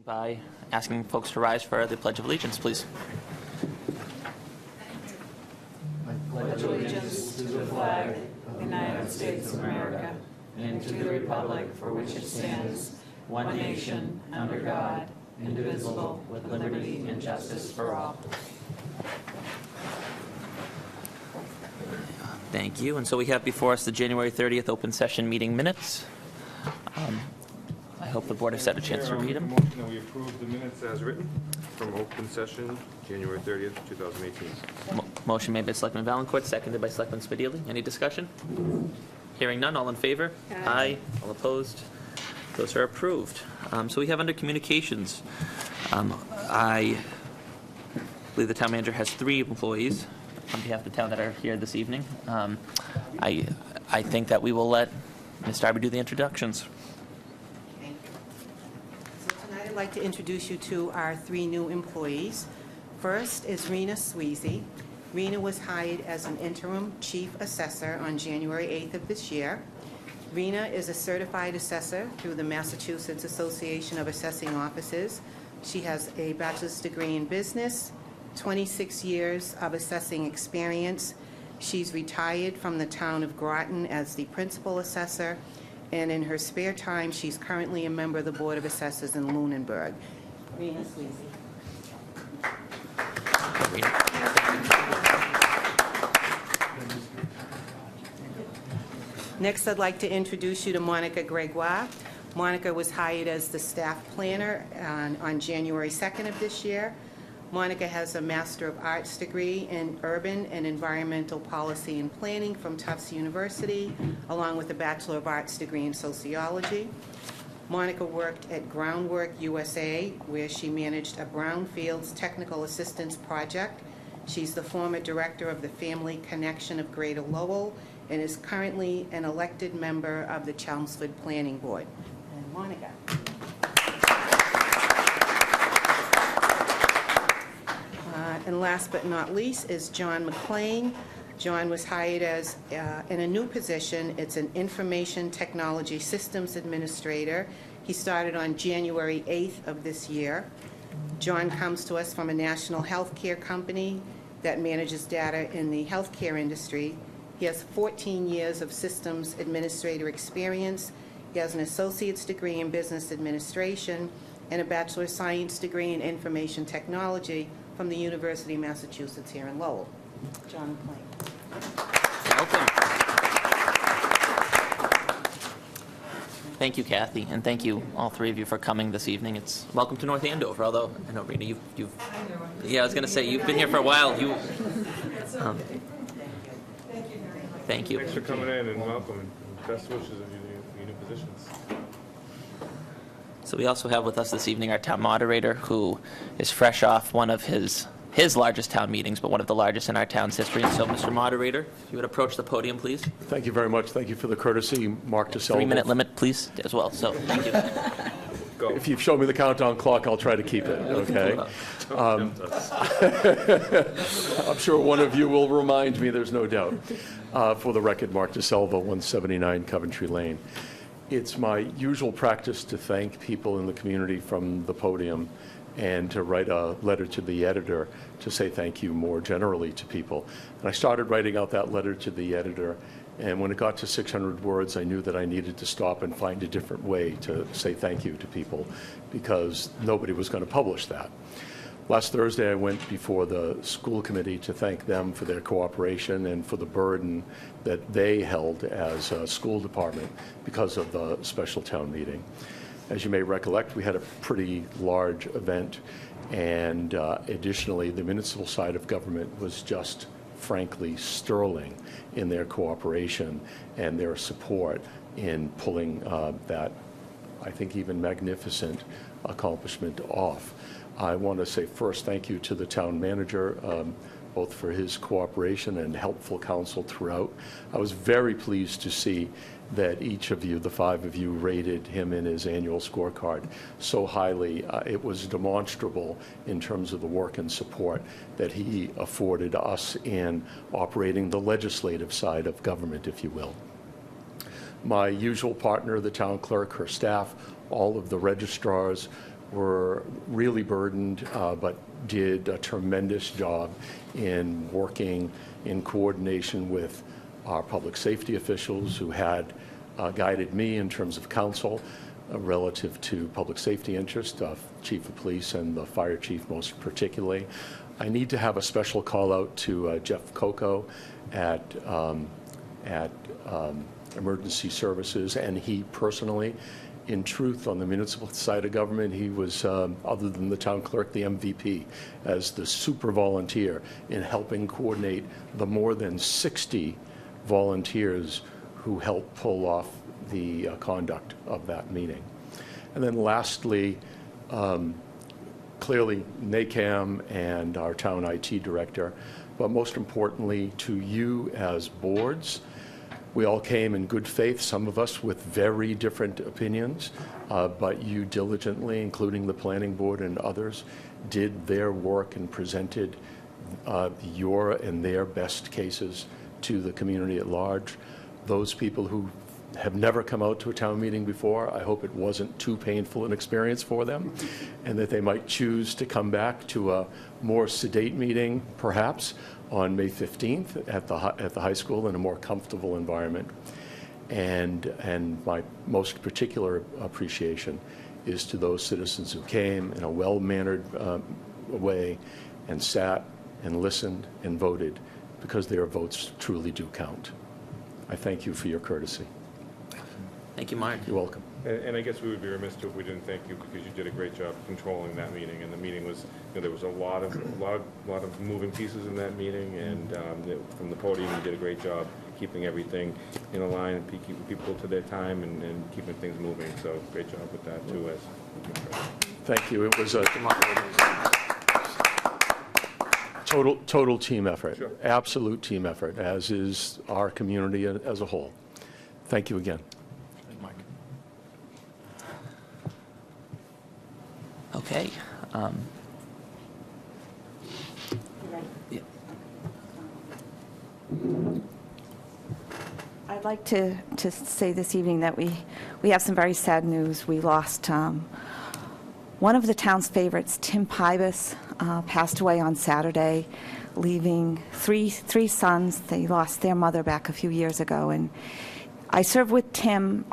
By asking folks to rise for the Pledge of Allegiance, please. I pledge allegiance to the flag of the United States of America and to the republic for which it stands, one nation, under God, indivisible, with liberty and justice for all. Thank you. And so we have before us the January 30th open session meeting minutes. I hope the board has had a chance to read them. Motion that we approve the minutes as written from open session, January 30th, 2018. Motion made by Selectman Valencourt, seconded by Selectman Spadili. Any discussion? Hearing none, all in favor? Aye. All opposed? Those are approved. So we have under communications, I believe the town manager has 3 employees on behalf of the town that are here this evening. I think that we will let Ms. Darby do the introductions. I'd like to introduce you to our 3 new employees. First is Rena Sweezy. Rena was hired as an interim chief assessor on January 8th of this year. Rena is a certified assessor through the Massachusetts Association of Assessing Offices. She has a bachelor's degree in business, 26 years of assessing experience. She's retired from the town of Groton as the principal assessor, and in her spare time, she's currently a member of the Board of Assessors in Lunenburg. Rena Sweezy. Next, I'd like to introduce you to Monica Gregoire. Monica was hired as the staff planner on January 2nd of this year. Monica has a Master of Arts degree in Urban and Environmental Policy and Planning from Tufts University, along with a Bachelor of Arts degree in Sociology. Monica worked at Groundwork USA, where she managed a Brownfields Technical Assistance Project. She's the former director of the Family Connection of Greater Lowell and is currently an elected member of the Chelmsford Planning Board. And Monica. And last but not least is John McLean. John was hired as in a new position. It's an Information Technology Systems Administrator. He started on January 8th of this year. John comes to us from a national healthcare company that manages data in the healthcare industry. He has 14 years of systems administrator experience. He has an associate's degree in business administration and a Bachelor of Science degree in information technology from the University of Massachusetts here in Lowell. John McLean. Welcome. Thank you, Kathy, and thank you, all 3 of you, for coming this evening. It's welcome to North Andover, although I know, Rena, you've yeah, I was going to say, you've been here for a while. Thank you. Thanks for coming in and welcome, and best wishes of your new positions. So we also have with us this evening our town moderator, who is fresh off one of his largest town meetings, but one of the largest in our town's history. And so, Mr. Moderator, if you would approach the podium, please. Thank you very much. Thank you for the courtesy. Mark DeSalvo. 3-minute limit, please, as well. So, thank you. Go. If you've shown me the countdown clock, I'll try to keep it, okay? I'm sure one of you will remind me, there's no doubt. For the record, Mark DeSalvo, 179 Coventry Lane. It's my usual practice to thank people in the community from the podium and to write a letter to the editor to say thank you more generally to people. And I started writing out that letter to the editor, and when it got to 600 words, I knew that I needed to stop and find a different way to say thank you to people, because nobody was going to publish that. Last Thursday, I went before the school committee to thank them for their cooperation and for the burden that they held as a school department because of the special town meeting. As you may recollect, we had a pretty large event, and additionally, the municipal side of government was just frankly sterling in their cooperation and their support in pulling that, I think, even magnificent accomplishment off. I want to say first thank you to the town manager, both for his cooperation and helpful counsel throughout. I was very pleased to see that each of you, the 5 of you, rated him in his annual scorecard so highly. It was demonstrable in terms of the work and support that he afforded us in operating the legislative side of government, if you will. My usual partner, the town clerk, her staff, all of the registrars, were really burdened, but did a tremendous job in working in coordination with our public safety officials who had guided me in terms of counsel relative to public safety interest, Chief of Police and the Fire Chief most particularly. I need to have a special call out to Jeff Coco at Emergency Services, and he personally, in truth, on the municipal side of government, he was, other than the town clerk, the MVP as the super volunteer in helping coordinate the more than 60 volunteers who helped pull off the conduct of that meeting. And then lastly, clearly NACAM and our town IT director, but most importantly to you as boards. We all came in good faith, some of us with very different opinions, but you diligently, including the planning board and others, did their work and presented your and their best cases to the community at large. Those people who have never come out to a town meeting before, I hope it wasn't too painful an experience for them, and that they might choose to come back to a more sedate meeting, perhaps, on May 15th at the high school in a more comfortable environment. And my most particular appreciation is to those citizens who came in a well-mannered way and sat and listened and voted, because their votes truly do count. I thank you for your courtesy. Thank you, Mark. You're welcome. And I guess we would be remiss if we didn't thank you, because you did a great job controlling that meeting. And the meeting was, there was a lot of moving pieces in that meeting, and from the podium you did a great job keeping everything in a line and keeping people to their time and keeping things moving. So great job with that too. Thank you. It was a total team effort. Sure. Absolute team effort, as is our community as a whole. Thank you again. Mark. Okay. Yeah. I'd like to say this evening that we have some very sad news. We lost one of the town's favorites, Tim Pybus, passed away on Saturday, leaving three sons. They lost their mother back a few years ago. And I served with Tim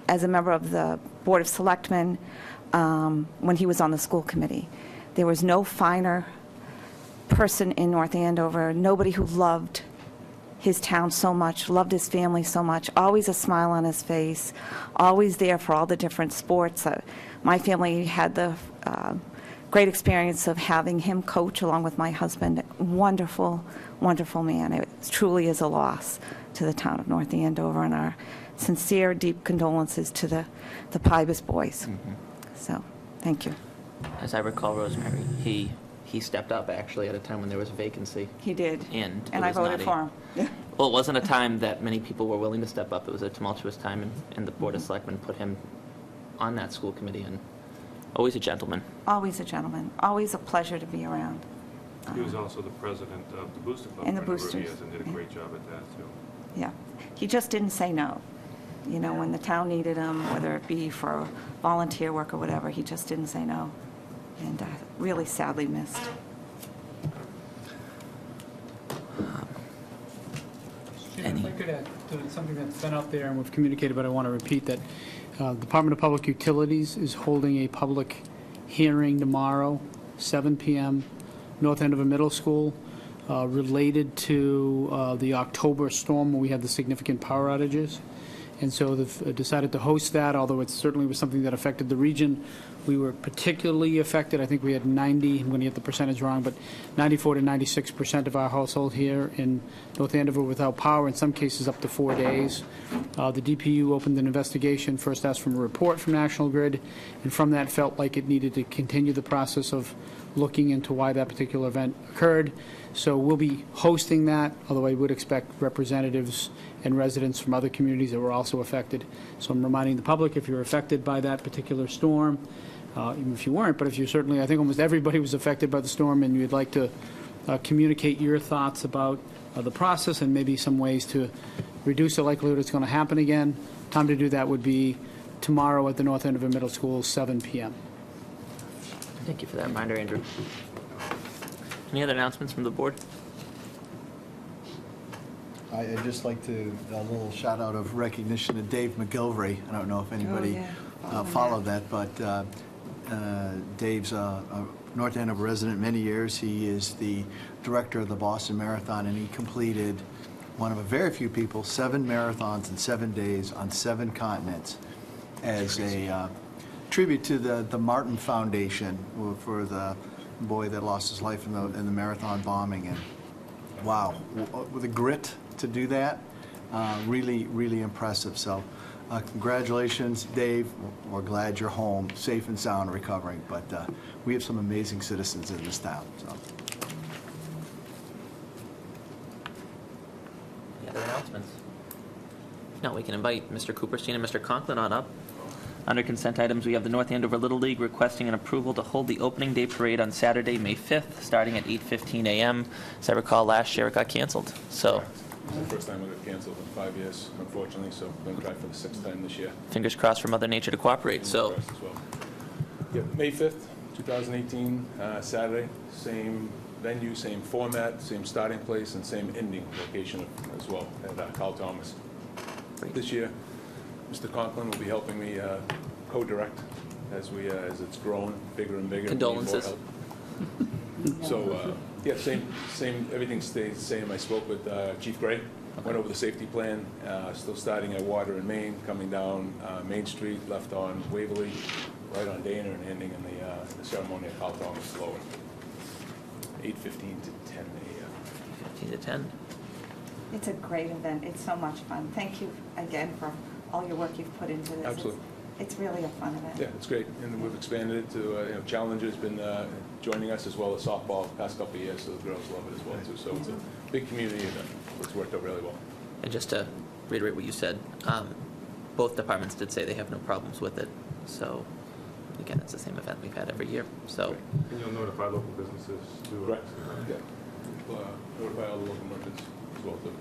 as a member of the Board of Selectmen when he was on the school committee. There was no finer person in North Andover, nobody who loved his town so much, loved his family so much, always a smile on his face, always there for all the different sports. My family had the great experience of having him coach along with my husband. Wonderful, wonderful man. It truly is a loss to the town of North Andover, and our sincere, deep condolences to the Pybus boys. Mm-hmm. So, thank you. As I recall, Rosemary, he stepped up actually at a time when there was a vacancy. He did. And I voted for him. Well, it wasn't a time that many people were willing to step up. It was a tumultuous time, and the Board of Selectmen put him on that school committee, and always a gentleman. Always a gentleman. Always a pleasure to be around. He was also the president of the Booster Club And the for a number of Boosters. years and did a great job at that too. Yeah. He just didn't say no. You know, when the town needed him, whether it be for volunteer work or whatever, he just didn't say no. And really sadly missed. If I could add to something that's been out there and we've communicated, but I want to repeat that Department of Public Utilities is holding a public hearing tomorrow, 7 p.m., North Andover Middle School, related to the October storm where we had the significant power outages. And so they've decided to host that, although it certainly was something that affected the region. We were particularly affected. I think we had 90, I'm going to get the percentage wrong, but 94 to 96% of our household here in North Andover without power, in some cases up to 4 days. The DPU opened an investigation, first asked for a report from National Grid, and from that felt like it needed to continue the process of looking into why that particular event occurred. So we'll be hosting that, although I would expect representatives and residents from other communities that were also affected. So I'm reminding the public, if you're affected by that particular storm, even if you weren't, but if you certainly, I think almost everybody was affected by the storm, and you'd like to communicate your thoughts about the process and maybe some ways to reduce the likelihood it's going to happen again. Time to do that would be tomorrow at the North Andover Middle School, 7 p.m. Thank you for that reminder, Andrew. Any other announcements from the board? I'd just like to, a little shout out of recognition to Dave McGilvery. I don't know if anybody followed that, but Dave's a North Andover resident many years. He is the director of the Boston Marathon, and he completed, one of a very few people, 7 marathons in 7 days on 7 continents as a tribute to the Martin Foundation for the boy that lost his life in the marathon bombing. And wow, with the grit to do that, really, really impressive. So congratulations, Dave. We're glad you're home, safe and sound, recovering. But we have some amazing citizens in this town. So. Any other announcements? No, we can invite Mr. Cooperstein and Mr. Conklin on up. Under consent items, we have the North Andover Little League requesting an approval to hold the opening day parade on Saturday, May 5th, starting at 8:15 a.m. As I recall, last year it got canceled. So It's the first time it got canceled in 5 years, unfortunately, so we're going to try for the 6th time this year. fingers crossed for Mother Nature to cooperate. So As well. Yeah, May 5th, 2018, Saturday, same venue, same format, same starting place, and same ending location as well at Carl Thomas. Great. This year, Mr. Conklin will be helping me co-direct as it's grown bigger and bigger. Condolences. So, yeah, same, everything stays the same. I spoke with Chief Gray, went over the safety plan, still starting at Water and Main, coming down Main Street, left on Waverly, right on Dana, and ending in the ceremony at Carl Thomas Lower. 8:15 to 10 a.m. 15 to 10. It's a great event. It's so much fun. Thank you again for all your work you've put into this. Absolutely. It's really a fun event. Yeah, it's great, and we've expanded it to, Challenger's been joining us as well as softball the past couple of years, so the girls love it as well, too. So it's a big community event. It's worked out really well. And just to reiterate what you said, both departments did say they have no problems with it. So again, it's the same event we've had every year. So And you'll notify local businesses too. Correct. Yeah. Notify all the local merchants as well, too.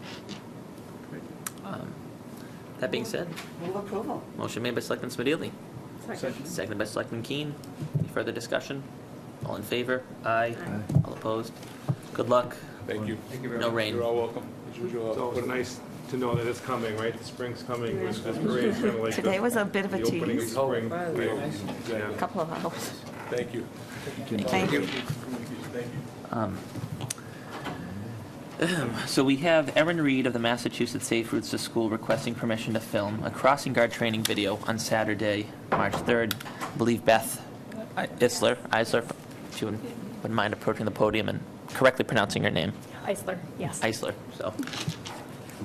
that being said, Move approval. motion made by Selectman Smedili, Second. seconded by Selectman Keen. Any further discussion? All in favor? Aye. All opposed? Good luck. Thank you. No rain. You're all welcome. As usual. It's always nice to know that it's coming, right? The spring's coming. This parade's kind of like Today was a bit of a the opening of tease. spring. Exactly. Couple of hours. Thank you. Thank you. Thank you. So we have Erin Reed of the Massachusetts Safe Routes to School requesting permission to film a crossing guard training video on Saturday, March 3rd. I believe Beth Eisler, if you wouldn't mind approaching the podium and correctly pronouncing your name. Eisler, yes. Eisler, so.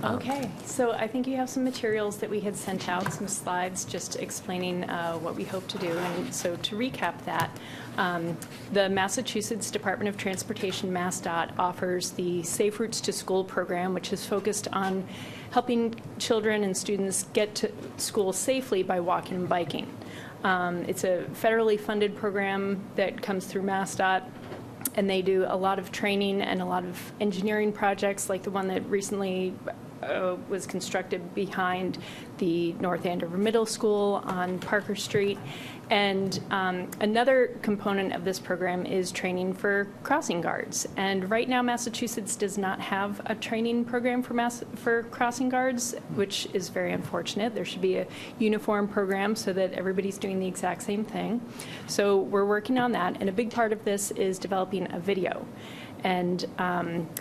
Okay, so I think you have some materials that we had sent out, some slides just explaining what we hope to do. And so to recap that, the Massachusetts Department of Transportation, MassDOT, offers the Safe Routes to School program, which is focused on helping children and students get to school safely by walking and biking. It's a federally funded program that comes through MassDOT, and they do a lot of training and a lot of engineering projects, like the one that recently was constructed behind the North Andover Middle School on Parker Street. And another component of this program is training for crossing guards. And right now, Massachusetts does not have a training program for crossing guards, which is very unfortunate. There should be a uniform program so that everybody's doing the exact same thing. So we're working on that, and a big part of this is developing a video. And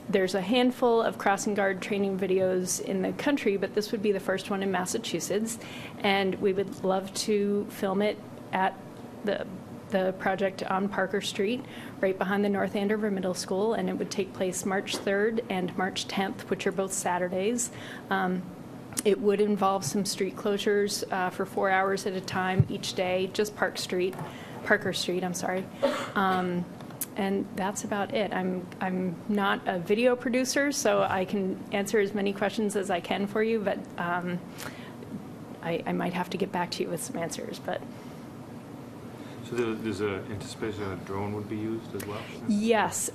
there's a handful of crossing guard training videos in the country, but this would be the first one in Massachusetts. And we would love to film it at the project on Parker Street, right behind the North Andover Middle School, and it would take place March 3rd and March 10th, which are both Saturdays. It would involve some street closures for 4 hours at a time each day, just Parker Street, I'm sorry. And that's about it. I'm not a video producer, so I can answer as many questions as I can for you, but I might have to get back to you with some answers. But So there's a anticipation a drone would be used as well? Yes,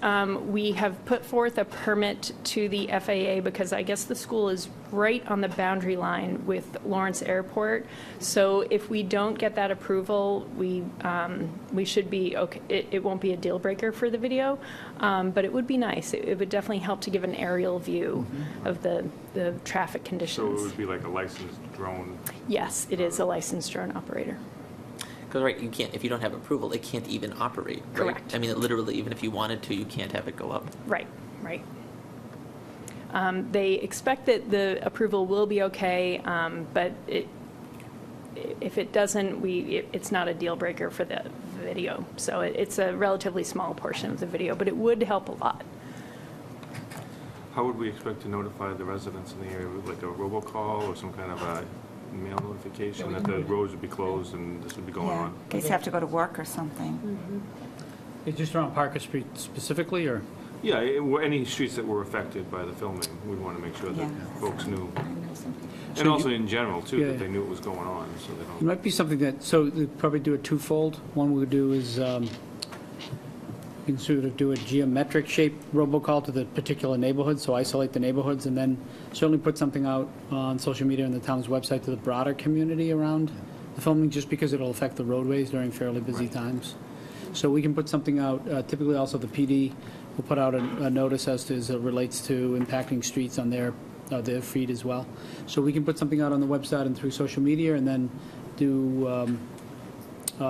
we have put forth a permit to the FAA because I guess the school is right on the boundary line with Lawrence Airport. So if we don't get that approval, we should be okay. It won't be a deal breaker for the video, but it would be nice. It would definitely help to give an aerial view of the traffic So conditions. it would be like a licensed drone? Yes, it is a licensed drone operator. Because, right, you can't, if you don't have approval, it can't even operate, right? Correct. I mean, literally, even if you wanted to, you can't have it go up. Right, right. They expect that the approval will be okay, but if it doesn't, it's not a deal breaker for the video. So it's a relatively small portion of the video, but it would help a lot. How would we expect to notify the residents in the area, like a robocall or some kind of a mail notification that the roads would be closed and this would be going Yeah, on? in case you have to go to work or something. It's just around Parker Street specifically, or? Yeah, any streets that were affected by the filming, we want to make sure that Yeah. folks knew. I know something. So And also in general, too, Yeah. that they knew what was going on, so they It don't. might be something that, so they'd probably do it twofold. One we would do is, you can sort of do a geometric shaped robocall to the particular neighborhood, so isolate the neighborhoods, and then certainly put something out on social media and the town's website to the broader community around the filming, just because it'll affect the roadways during fairly busy times. So we can put something out, typically also the PD will put out a notice as it relates to impacting streets on their feed as well. So we can put something out on the website and through social media, and then do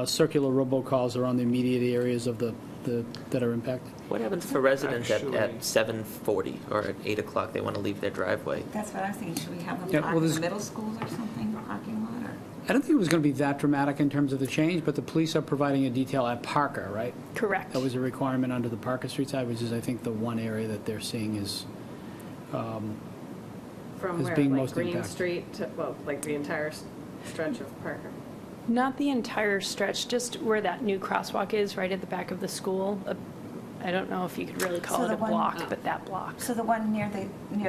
circular robocalls around the immediate areas of that are impacted. What happens for residents Actually- at 7:40 or at 8 o'clock, they want to leave their driveway? That's what I was thinking. Should we have Yeah, them park well, in the there's- middle schools or something, parking lot, or? I don't think it was going to be that dramatic in terms of the change, but the police are providing a detail at Parker, right? Correct. That was a requirement under the Parker Street side, which is, I think, the one area that they're seeing is, From As where, being like most Green impacted. Street to, well, like the entire stretch of Parker? Not the entire stretch, just where that new crosswalk is, right at the back of the school. I don't know if you could really call So it the a one- block, but that block. So the one near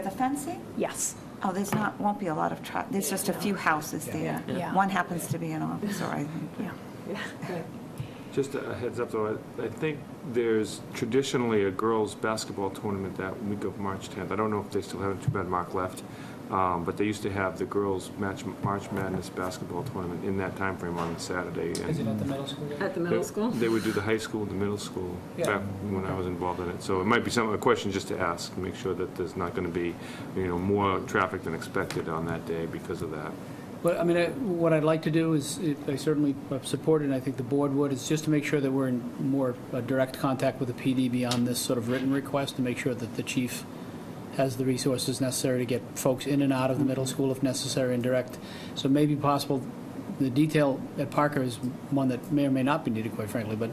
the fencing? Yes. Oh, won't be a lot of traffic. There's just a few houses there. Yeah. One happens to be an officer, I think. Yeah. Just a heads up, though, I think there's traditionally a girls' basketball tournament that week of March 10th. I don't know if they still have it, too bad Mark left. But they used to have the girls' March Madness basketball tournament in that time frame on Saturday. and is it at the middle school? At the middle school? They would do the high school and the middle school Yeah. back when I was involved in it. So it might be a question just to ask, make sure that there's not going to be, more traffic than expected on that day because of that. But, I mean, what I'd like to do is, I certainly support it, and I think the board would, is just to make sure that we're in more direct contact with the PD beyond this sort of written request, to make sure that the chief has the resources necessary to get folks in and out of the middle school if necessary and direct. So it may be possible, the detail at Parker is one that may or may not be needed, quite frankly, but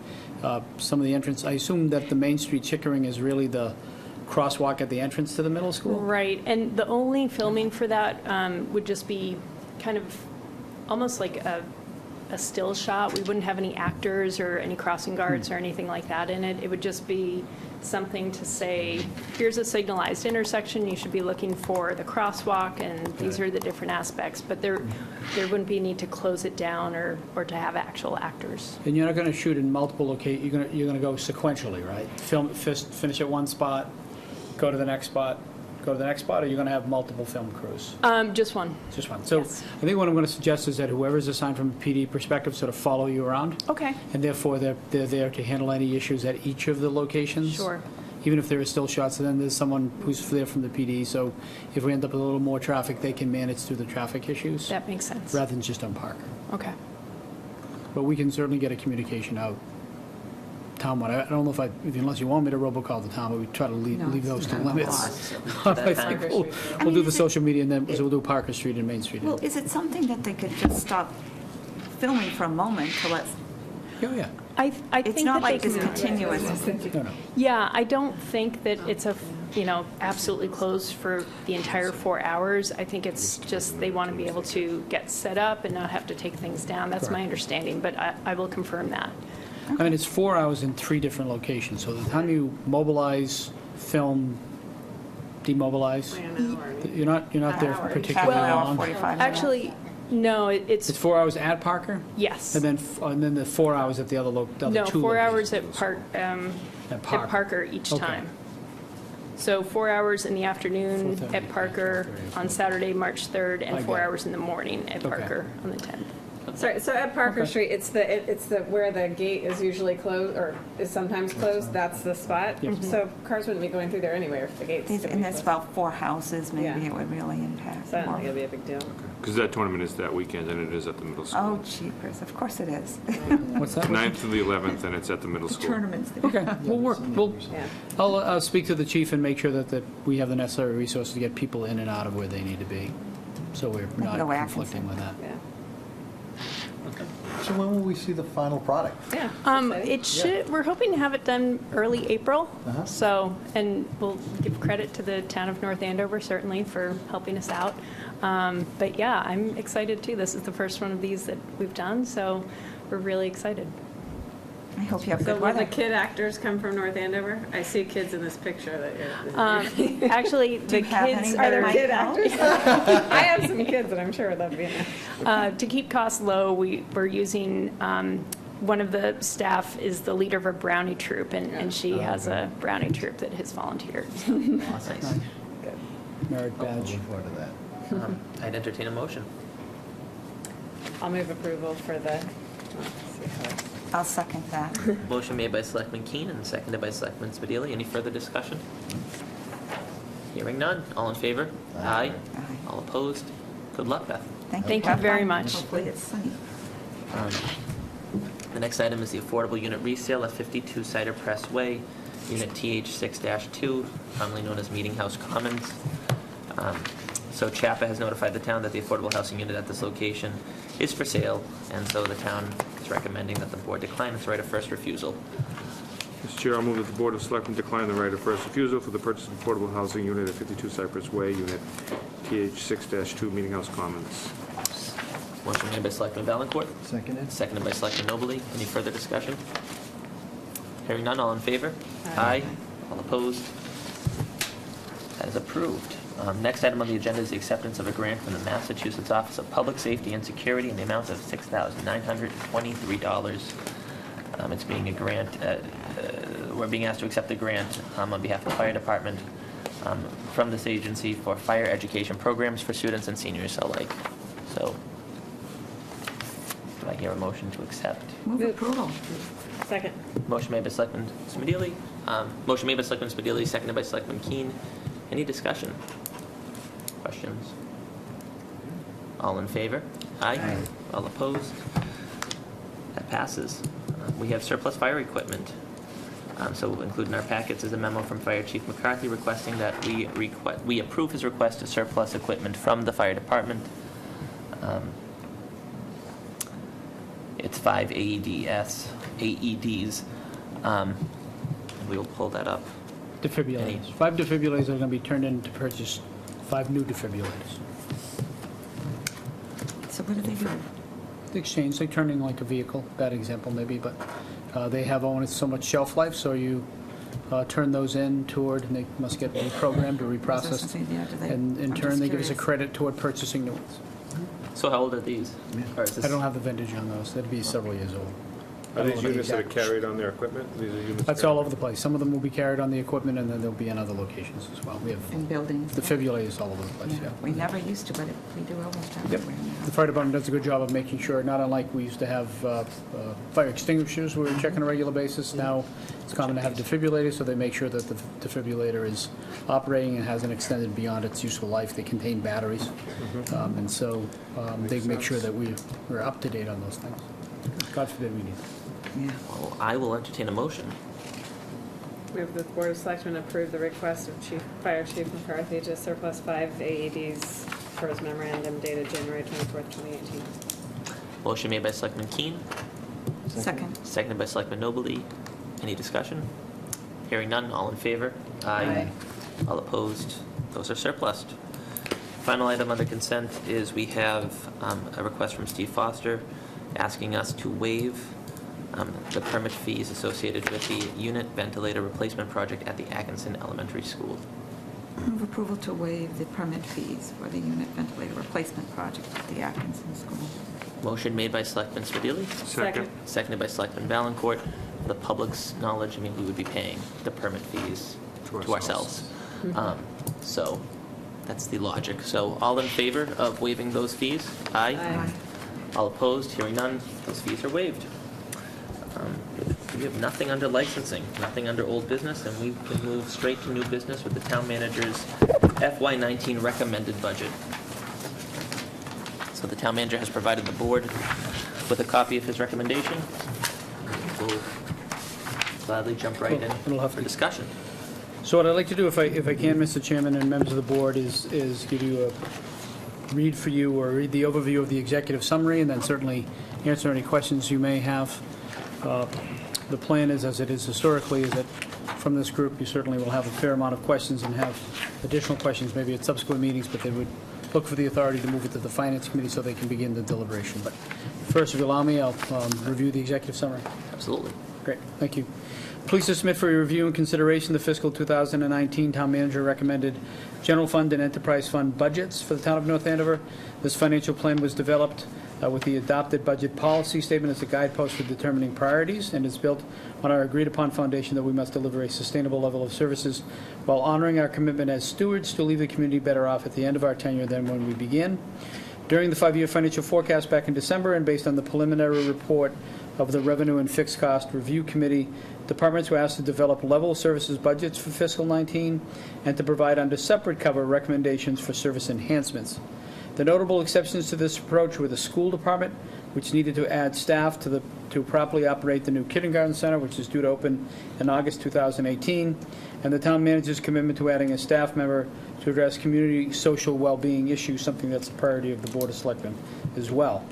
some of the entrance, I assume that the Main Street Chickering is really the crosswalk at the entrance to the middle school? Right, and the only filming for that would just be kind of almost like a still shot. We wouldn't have any actors or any crossing guards or anything like that in it. It would just be something to say, here's a signalized intersection, you should be looking for the crosswalk, and these are the different aspects. But there wouldn't be a need to close it down or to have actual actors. And you're not going to shoot in multiple locations, you're going to go sequentially, right? Finish at one spot, go to the next spot, go to the next spot, or you're going to have multiple film crews? Just one. Just one. So Yes. I think what I'm going to suggest is that whoever's assigned from a PD perspective sort of follow you around, Okay, and therefore they're there to handle any issues at each of the locations. sure. Even if there are still shots, and then there's someone who's there from the PD, so if we end up with a little more traffic, they can manage through the traffic issues, That makes sense. rather than just on Parker. Okay. But we can certainly get a communication out townwide. I don't know unless you want me to robocall the town, but we try to leave those to limits. I think we'll do the social media, and then so we'll do Parker Street and Main Street. Well, is it something that they could just stop filming for a moment to let, Oh, yeah. I think it's not that they like this can. continuous. No. Yeah, I don't think that it's absolutely closed for the entire 4 hours. I think it's just they want to be able to get set up and not have to take things down. That's my understanding, but I will confirm that. I mean, it's 4 hours in 3 different locations, so the time you mobilize, film, demobilize, Like an hour. you're not there Half particularly an hour, long. 45 minutes. Actually, No, It's 4 hours at Parker? yes. And then the 4 hours at the other the other No, two 4 hours locations? at Parker. Parker each Okay. time. So 4 hours in the afternoon 4:30. at Parker on Saturday, March 3rd, I and got 4 it. hours in the morning at Okay. Parker on the 10th. Sorry, so at Parker Okay. Street, it's the where the gate is usually closed, or is sometimes closed, that's the spot? Yep. So cars wouldn't be going through there anyway if the gate's gonna be And that's closed. about 4 houses, maybe Yeah. it would really impact. So I don't more. think it'd be a big deal. Because that tournament is that weekend, and it is at the middle Oh, school. jeepers, of course it is. What's that? 9th to the 11th, and it's at the middle The school. tournaments. Okay, we'll work, Yeah. I'll speak to the chief and make sure that we have the necessary resources to get people in and out of where they need to be, so we're not go conflicting with that. Yeah. So when will we see the final product? Yeah. It should, we're hoping to have it done early April. Uh-huh. So, and we'll give credit to the town of North Andover certainly for helping us out. But yeah, I'm excited too. This is the first one of these that we've done, so we're really excited. I hope you have So good will the weather. kid actors come from North Andover? I see kids in this picture that you're. Actually, the you have kids any Are there are, kid actors? I have some kids that I'm sure would love to be in there. to keep costs low, we're using, one of the staff is the leader of a brownie troop, and she has a brownie troop that has volunteered. Nice. Merit badge. Look forward to that. I'd entertain a motion. I'll move approval for the, let's see how it's. I'll second that. Motion made by Selectman Keen and seconded by Selectman Spadili. Any further discussion? Hearing none. All in favor? Aye. Aye. All opposed? Good luck, Beth. Thank you Have very fun. much. Hopefully it's sunny. The next item is the affordable unit resale at 52 Cider Press Way, Unit TH6-2, commonly known as Meeting House Commons. So CHAPA has notified the town that the affordable housing unit at this location is for sale, and so the town is recommending that the board decline its right of first refusal. Mr. Chair, I'll move that the Board of Selectmen decline the right of first refusal for the purchase of affordable housing unit at 52 Cypress Way, Unit TH6-2, Meeting House Commons. Motion made by Selectman Valencourt, Seconded? seconded by Selectman Nobley. Any further discussion? Hearing none, all in favor? Aye. All opposed? That is approved. Next item on the agenda is the acceptance of a grant from the Massachusetts Office of Public Safety and Security in the amount of $6,923. It's being a grant, we're being asked to accept the grant on behalf of the fire department from this agency for fire education programs for students and seniors alike. So, do I hear a motion to accept? Move approval. Second. Motion made by Selectman Spadili. Motion made by Selectman Spadili, seconded by Selectman Keen. Any discussion? Questions? All in favor? Aye. All opposed? That passes. We have surplus fire equipment. So included in our packets is a memo from Fire Chief McCarthy requesting that we approve his request to surplus equipment from the fire department. It's 5 AEDs. We will pull that up. Defibrillators. 5 defibrillators are going to be turned in to purchase 5 new defibrillators. So what do they do? The exchange, they turn in like a vehicle, bad example maybe, but they have only so much shelf life, so you turn those in toward, and they must get reprogrammed or reprocessed. And in turn, they give us a credit toward purchasing new ones. So how old are these? Or is this- I don't have the vintage on those, that'd be several years old. Are I don't these know the units that are exact- carried on their equipment? These are units. That's all over the place. Some of them will be carried on the equipment, and then they'll be in other locations as well. We have In buildings. defibrillators all over the place, yeah. We never used to, but we do almost everywhere The now. fire department does a good job of making sure, not unlike we used to have fire extinguishers we were checking on a regular basis. Now it's common to have defibrillators, so they make sure that the defibrillator is operating and hasn't extended beyond its useful life. They contain batteries, and so they make sure that we're up to date on those things. God forbid we need them. Yeah. Well, I will entertain a motion. Move that the Board of Selectmen approve the request of Fire Chief McCarthy to surplus 5 AEDs for his memorandum dated January 24th, 2018. Motion made by Selectman Keen, Second. seconded by Selectman Nobley. Any discussion? Hearing none, all in favor? Aye. All opposed? Those are surplused. Final item under consent is we have a request from Steve Foster asking us to waive the permit fees associated with the unit ventilator replacement project at the Atkinson Elementary School. Move approval to waive the permit fees for the unit ventilator replacement project at the Atkinson School. Motion made by Selectman Spadili, Second. seconded by Selectman Valencourt. For the public's knowledge, I mean, we would be paying the permit fees to ourselves. So that's the logic. So all in favor of waiving those fees? Aye. Aye. All opposed? Hearing none, those fees are waived. We have nothing under licensing, nothing under old business, and we can move straight to new business with the town manager's FY19 recommended budget. So the town manager has provided the board with a copy of his recommendation. We'll gladly jump right in It'll have for to- discussion. So what I'd like to do, if I can, Mr. Chairman and members of the board, is give you read the overview of the executive summary, and then certainly answer any questions you may have. The plan is, as it is historically, is that from this group, you certainly will have a fair amount of questions and have additional questions maybe at subsequent meetings, but they would look for the authority to move it to the Finance Committee so they can begin the deliberation. But first, if you allow me, I'll review the executive summary. Absolutely. Great, thank you. Pleased to submit for your review and consideration the fiscal 2019 Town Manager recommended general fund and enterprise fund budgets for the town of North Andover. This financial plan was developed with the adopted budget policy statement as a guidepost for determining priorities, and is built on our agreed-upon foundation that we must deliver a sustainable level of services while honoring our commitment as stewards to leave the community better off at the end of our tenure than when we began. During the 5-year financial forecast back in December, and based on the preliminary report of the Revenue and Fixed Cost Review Committee, departments were asked to develop level services budgets for fiscal 19 and to provide under separate cover recommendations for service enhancements. The notable exceptions to this approach were the school department, which needed to add staff to properly operate the new kindergarten center, which is due to open in August 2018, and the town manager's commitment to adding a staff member to address community social well-being issues, something that's a priority of the Board of Selectmen as well.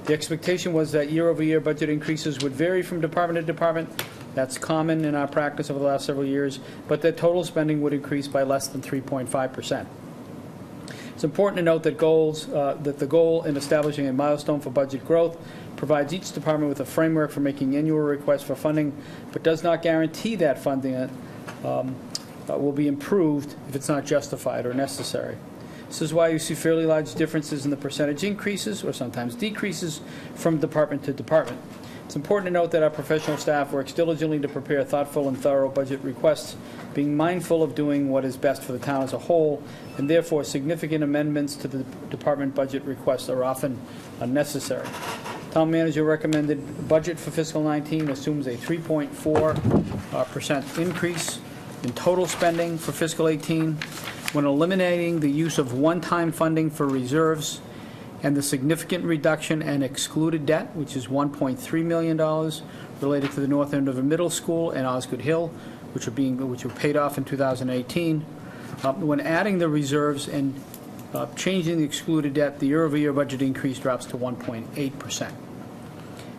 The expectation was that year-over-year budget increases would vary from department to department. That's common in our practice over the last several years, but that total spending would increase by less than 3.5%. It's important to note that the goal in establishing a milestone for budget growth provides each department with a framework for making annual requests for funding, but does not guarantee that funding will be improved if it's not justified or necessary. This is why you see fairly large differences in the percentage increases or sometimes decreases from department to department. It's important to note that our professional staff works diligently to prepare thoughtful and thorough budget requests, being mindful of doing what is best for the town as a whole, and therefore significant amendments to the department budget requests are often unnecessary. Town manager recommended budget for fiscal 19 assumes a 3.4% increase in total spending for fiscal 18, when eliminating the use of one-time funding for reserves and the significant reduction in excluded debt, which is $1.3 million related to the North Andover Middle School and Osgood Hill, which were paid off in 2018. When adding the reserves and changing the excluded debt, the year-over-year budget increase drops to 1.8%.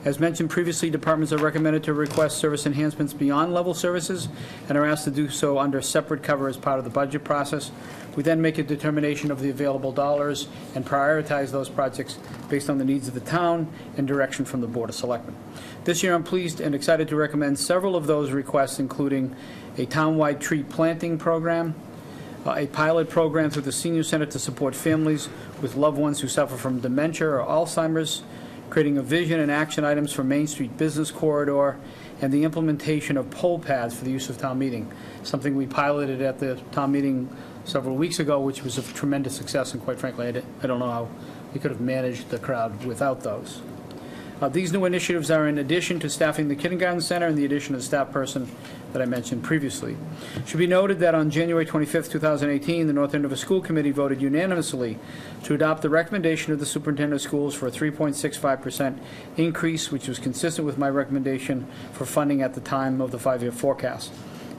As mentioned previously, departments are recommended to request service enhancements beyond level services and are asked to do so under separate cover as part of the budget process. We then make a determination of the available dollars and prioritize those projects based on the needs of the town and direction from the Board of Selectmen. This year, I'm pleased and excited to recommend several of those requests, including a town-wide tree planting program, a pilot program through the Senior Center to support families with loved ones who suffer from dementia or Alzheimer's, creating a vision and action items for Main Street Business Corridor, and the implementation of pole pads for the use of town meeting, something we piloted at the town meeting several weeks ago, which was a tremendous success, and quite frankly, I don't know how we could have managed the crowd without those. These new initiatives are in addition to staffing the kindergarten center and the addition of the staff person that I mentioned previously. It should be noted that on January 25th, 2018, the North Andover School Committee voted unanimously to adopt the recommendation of the superintendent of schools for a 3.65% increase, which was consistent with my recommendation for funding at the time of the 5-year forecast.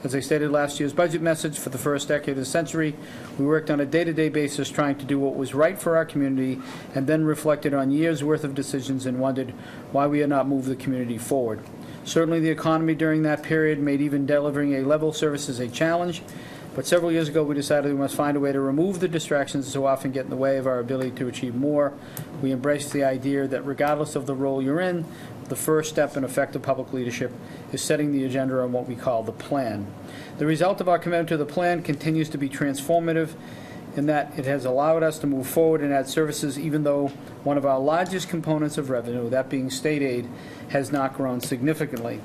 As I stated last year's budget message, for the first decade of the century, we worked on a day-to-day basis trying to do what was right for our community, and then reflected on years' worth of decisions and wondered why we had not moved the community forward. Certainly the economy during that period made even delivering a level services a challenge, but several years ago we decided we must find a way to remove the distractions that so often get in the way of our ability to achieve more. We embraced the idea that regardless of the role you're in, the first step in effective public leadership is setting the agenda on what we call the plan. The result of our commitment to the plan continues to be transformative in that it has allowed us to move forward and add services even though one of our largest components of revenue, that being state aid, has not grown significantly.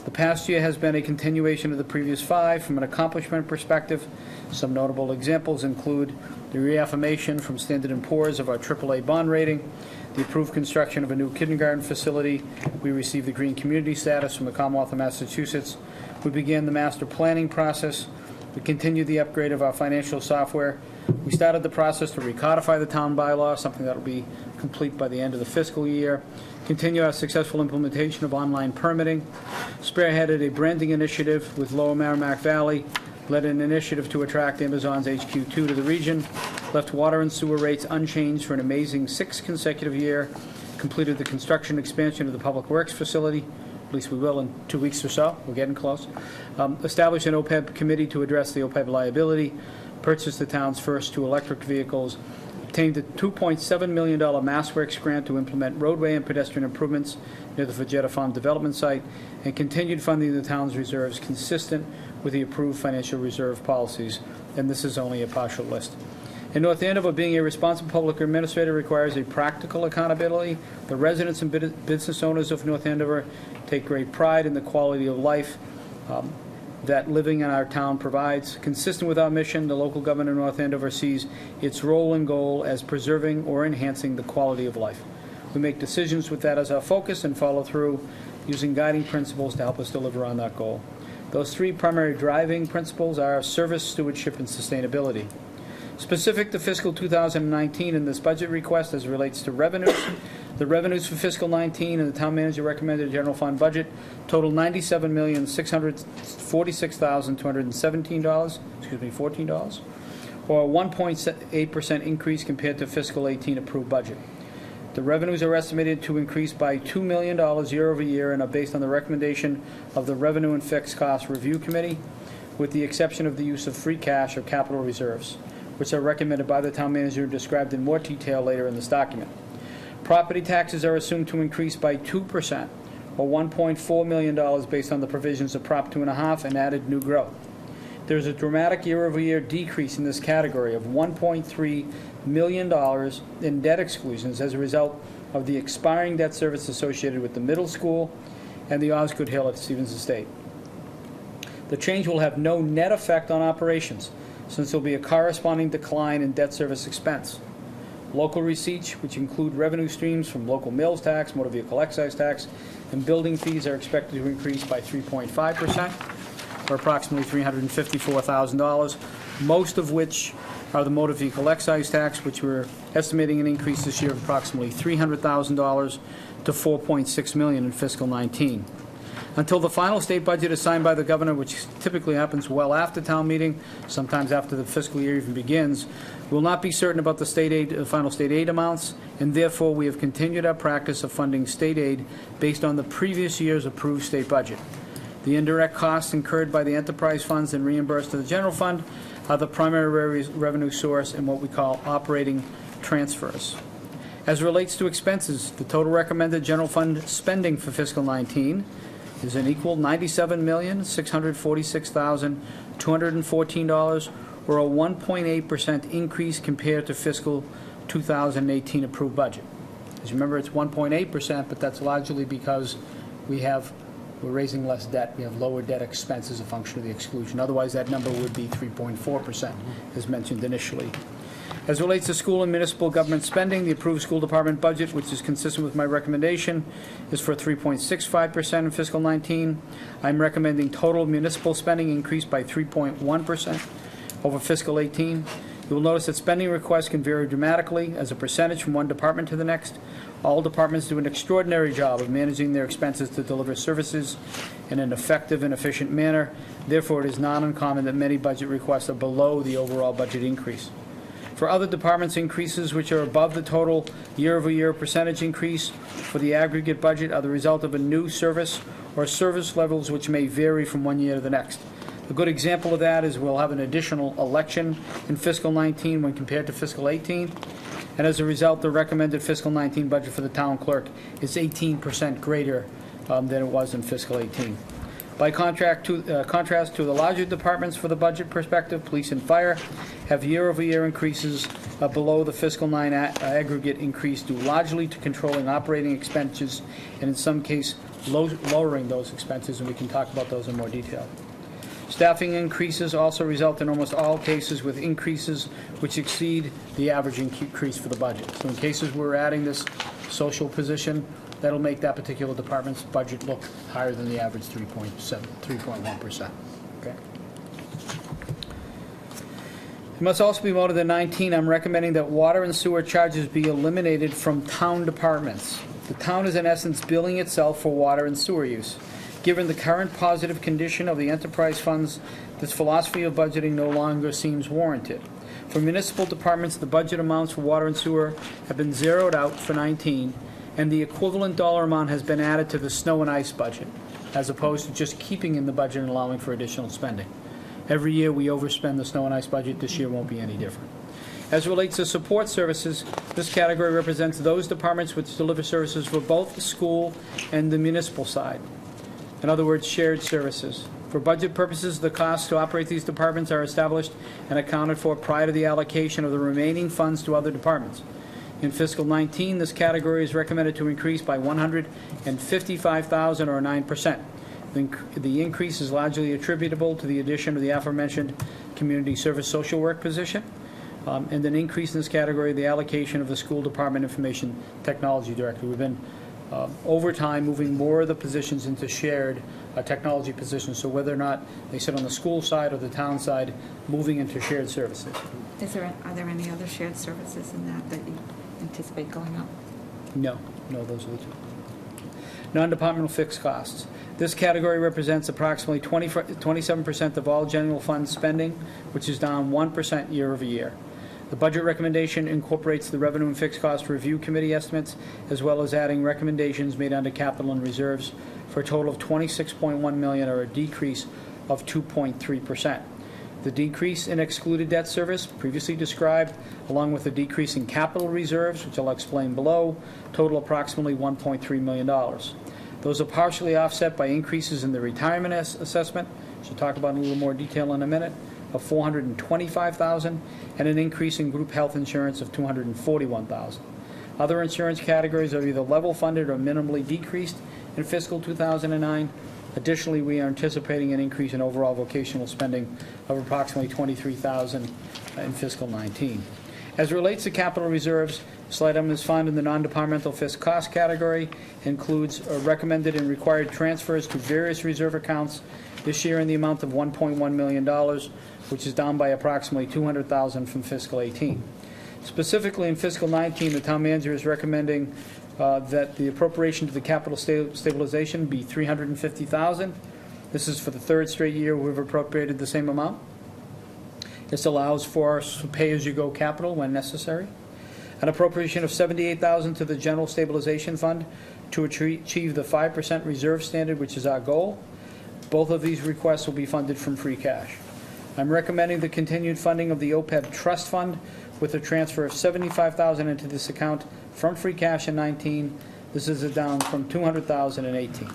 The past year has been a continuation of the previous 5 from an accomplishment perspective. Some notable examples include the reaffirmation from Standard & Poor's of our AAA bond rating, the approved construction of a new kindergarten facility. We received the Green Community status from the Commonwealth of Massachusetts. We began the master planning process. We continued the upgrade of our financial software. We started the process to recodify the town bylaw, something that will be complete by the end of the fiscal year. Continue our successful implementation of online permitting. Spearheaded a branding initiative with Lower Merrimack Valley. Led an initiative to attract Amazon's HQ2 to the region. Left water and sewer rates unchanged for an amazing 6th consecutive year. Completed the construction expansion of the Public Works facility. At least we will in 2 weeks or so. We're getting close. Established an OPEB committee to address the OPEB liability. Purchased the town's first 2 electric vehicles. Obtained a $2.7 million MassWorks grant to implement roadway and pedestrian improvements near the Vegeta Farm development site, and continued funding the town's reserves consistent with the approved financial reserve policies, and this is only a partial list. In North Andover, being a responsible public administrator requires a practical accountability. The residents and business owners of North Andover take great pride in the quality of life that living in our town provides. Consistent with our mission, the local government of North Andover sees its role and goal as preserving or enhancing the quality of life. We make decisions with that as our focus and follow through using guiding principles to help us deliver on that goal. Those 3 primary driving principles are service, stewardship, and sustainability. Specific to fiscal 2019 in this budget request as it relates to revenues, the revenues for fiscal 19 and the town manager recommended general fund budget total $97,646,217, $14, or a 1.8% increase compared to fiscal 18 approved budget. The revenues are estimated to increase by $2 million year over year and are based on the recommendation of the Revenue and Fixed Cost Review Committee, with the exception of the use of free cash or capital reserves, which are recommended by the town manager and described in more detail later in this document. Property taxes are assumed to increase by 2%, or $1.4 million based on the provisions of Prop 2.5 and added new growth. There is a dramatic year-over-year decrease in this category of $1.3 million in debt exclusions as a result of the expiring debt service associated with the middle school and the Osgood Hill at Stevens Estate. The change will have no net effect on operations, since there will be a corresponding decline in debt service expense. Local receipts, which include revenue streams from local mills tax, motor vehicle excise tax, and building fees, are expected to increase by 3.5%, or approximately $354,000, most of which are the motor vehicle excise tax, which we're estimating an increase this year of approximately $300,000 to $4.6 million in fiscal 19. Until the final state budget is signed by the governor, which typically happens well after town meeting, sometimes after the fiscal year even begins, we will not be certain about the final state aid amounts, and therefore we have continued our practice of funding state aid based on the previous year's approved state budget. The indirect costs incurred by the enterprise funds and reimbursed to the general fund are the primary revenue source in what we call operating transfers. As it relates to expenses, the total recommended general fund spending for fiscal 19 is an equal $97,646,214, or a 1.8% increase compared to fiscal 2018 approved budget. As you remember, it's 1.8%, but that's largely because we're raising less debt. We have lower debt expense as a function of the exclusion. Otherwise, that number would be 3.4%, as mentioned initially. As it relates to school and municipal government spending, the approved school department budget, which is consistent with my recommendation, is for 3.65% in fiscal 19. I'm recommending total municipal spending increase by 3.1% over fiscal 18. You will notice that spending requests can vary dramatically as a percentage from one department to the next. All departments do an extraordinary job of managing their expenses to deliver services in an effective and efficient manner. Therefore, it is not uncommon that many budget requests are below the overall budget increase. For other departments, increases which are above the total year-over-year percentage increase for the aggregate budget are the result of a new service or service levels which may vary from one year to the next. A good example of that is we'll have an additional election in fiscal 19 when compared to fiscal 18. And as a result, the recommended fiscal 19 budget for the town clerk is 18% greater than it was in fiscal 18. By contrast to the larger departments for the budget perspective, police and fire have year-over-year increases below the fiscal 9 aggregate increase due largely to controlling operating expenses and in some case lowering those expenses, and we can talk about those in more detail. Staffing increases also result in almost all cases with increases which exceed the average increase for the budget. So in cases where we're adding this social position, that'll make that particular department's budget look higher than the average 3.1%. Okay. It must also be noted that 19, I'm recommending that water and sewer charges be eliminated from town departments. The town is in essence billing itself for water and sewer use. Given the current positive condition of the enterprise funds, this philosophy of budgeting no longer seems warranted. For municipal departments, the budget amounts for water and sewer have been zeroed out for 19, and the equivalent dollar amount has been added to the snow and ice budget, as opposed to just keeping in the budget and allowing for additional spending. Every year we overspend the snow and ice budget. This year won't be any different. As it relates to support services, this category represents those departments which deliver services for both the school and the municipal side. In other words, shared services. For budget purposes, the costs to operate these departments are established and accounted for prior to the allocation of the remaining funds to other departments. In fiscal 19, this category is recommended to increase by $155,000 or 9%. The increase is largely attributable to the addition of the aforementioned community service social work position, and an increase in this category, the allocation of the school department information technology director. We've been, over time, moving more of the positions into shared technology positions, so whether or not they sit on the school side or the town side, moving into shared services. Are there any other shared services in that you anticipate going up? No, those are the two. Non-departmental fixed costs. This category represents approximately 27% of all general fund spending, which is down 1% year over year. The budget recommendation incorporates the Revenue and Fixed Cost Review Committee estimates, as well as adding recommendations made under capital and reserves for a total of $26.1 million, or a decrease of 2.3%. The decrease in excluded debt service, previously described, along with the decrease in capital reserves, which I'll explain below, total approximately $1.3 million. Those are partially offset by increases in the retirement assessment, which we'll talk about in a little more detail in a minute, of $425,000, and an increase in group health insurance of $241,000. Other insurance categories are either level funded or minimally decreased in fiscal 2009. Additionally, we are anticipating an increase in overall vocational spending of approximately $23,000 in fiscal 19. As it relates to capital reserves, slight item is found in the non-departmental fixed cost category, includes recommended and required transfers to various reserve accounts this year in the amount of $1.1 million, which is down by approximately $200,000 from fiscal 18. Specifically in fiscal 19, the town manager is recommending that the appropriation to the capital stabilization be $350,000. This is for the third straight year we've appropriated the same amount. This allows for pay-as-you-go capital when necessary. An appropriation of $78,000 to the general stabilization fund to achieve the 5% reserve standard, which is our goal. Both of these requests will be funded from free cash. I'm recommending the continued funding of the OPEB trust fund with a transfer of $75,000 into this account from free cash in 19. This is a down from $200,000 in 18.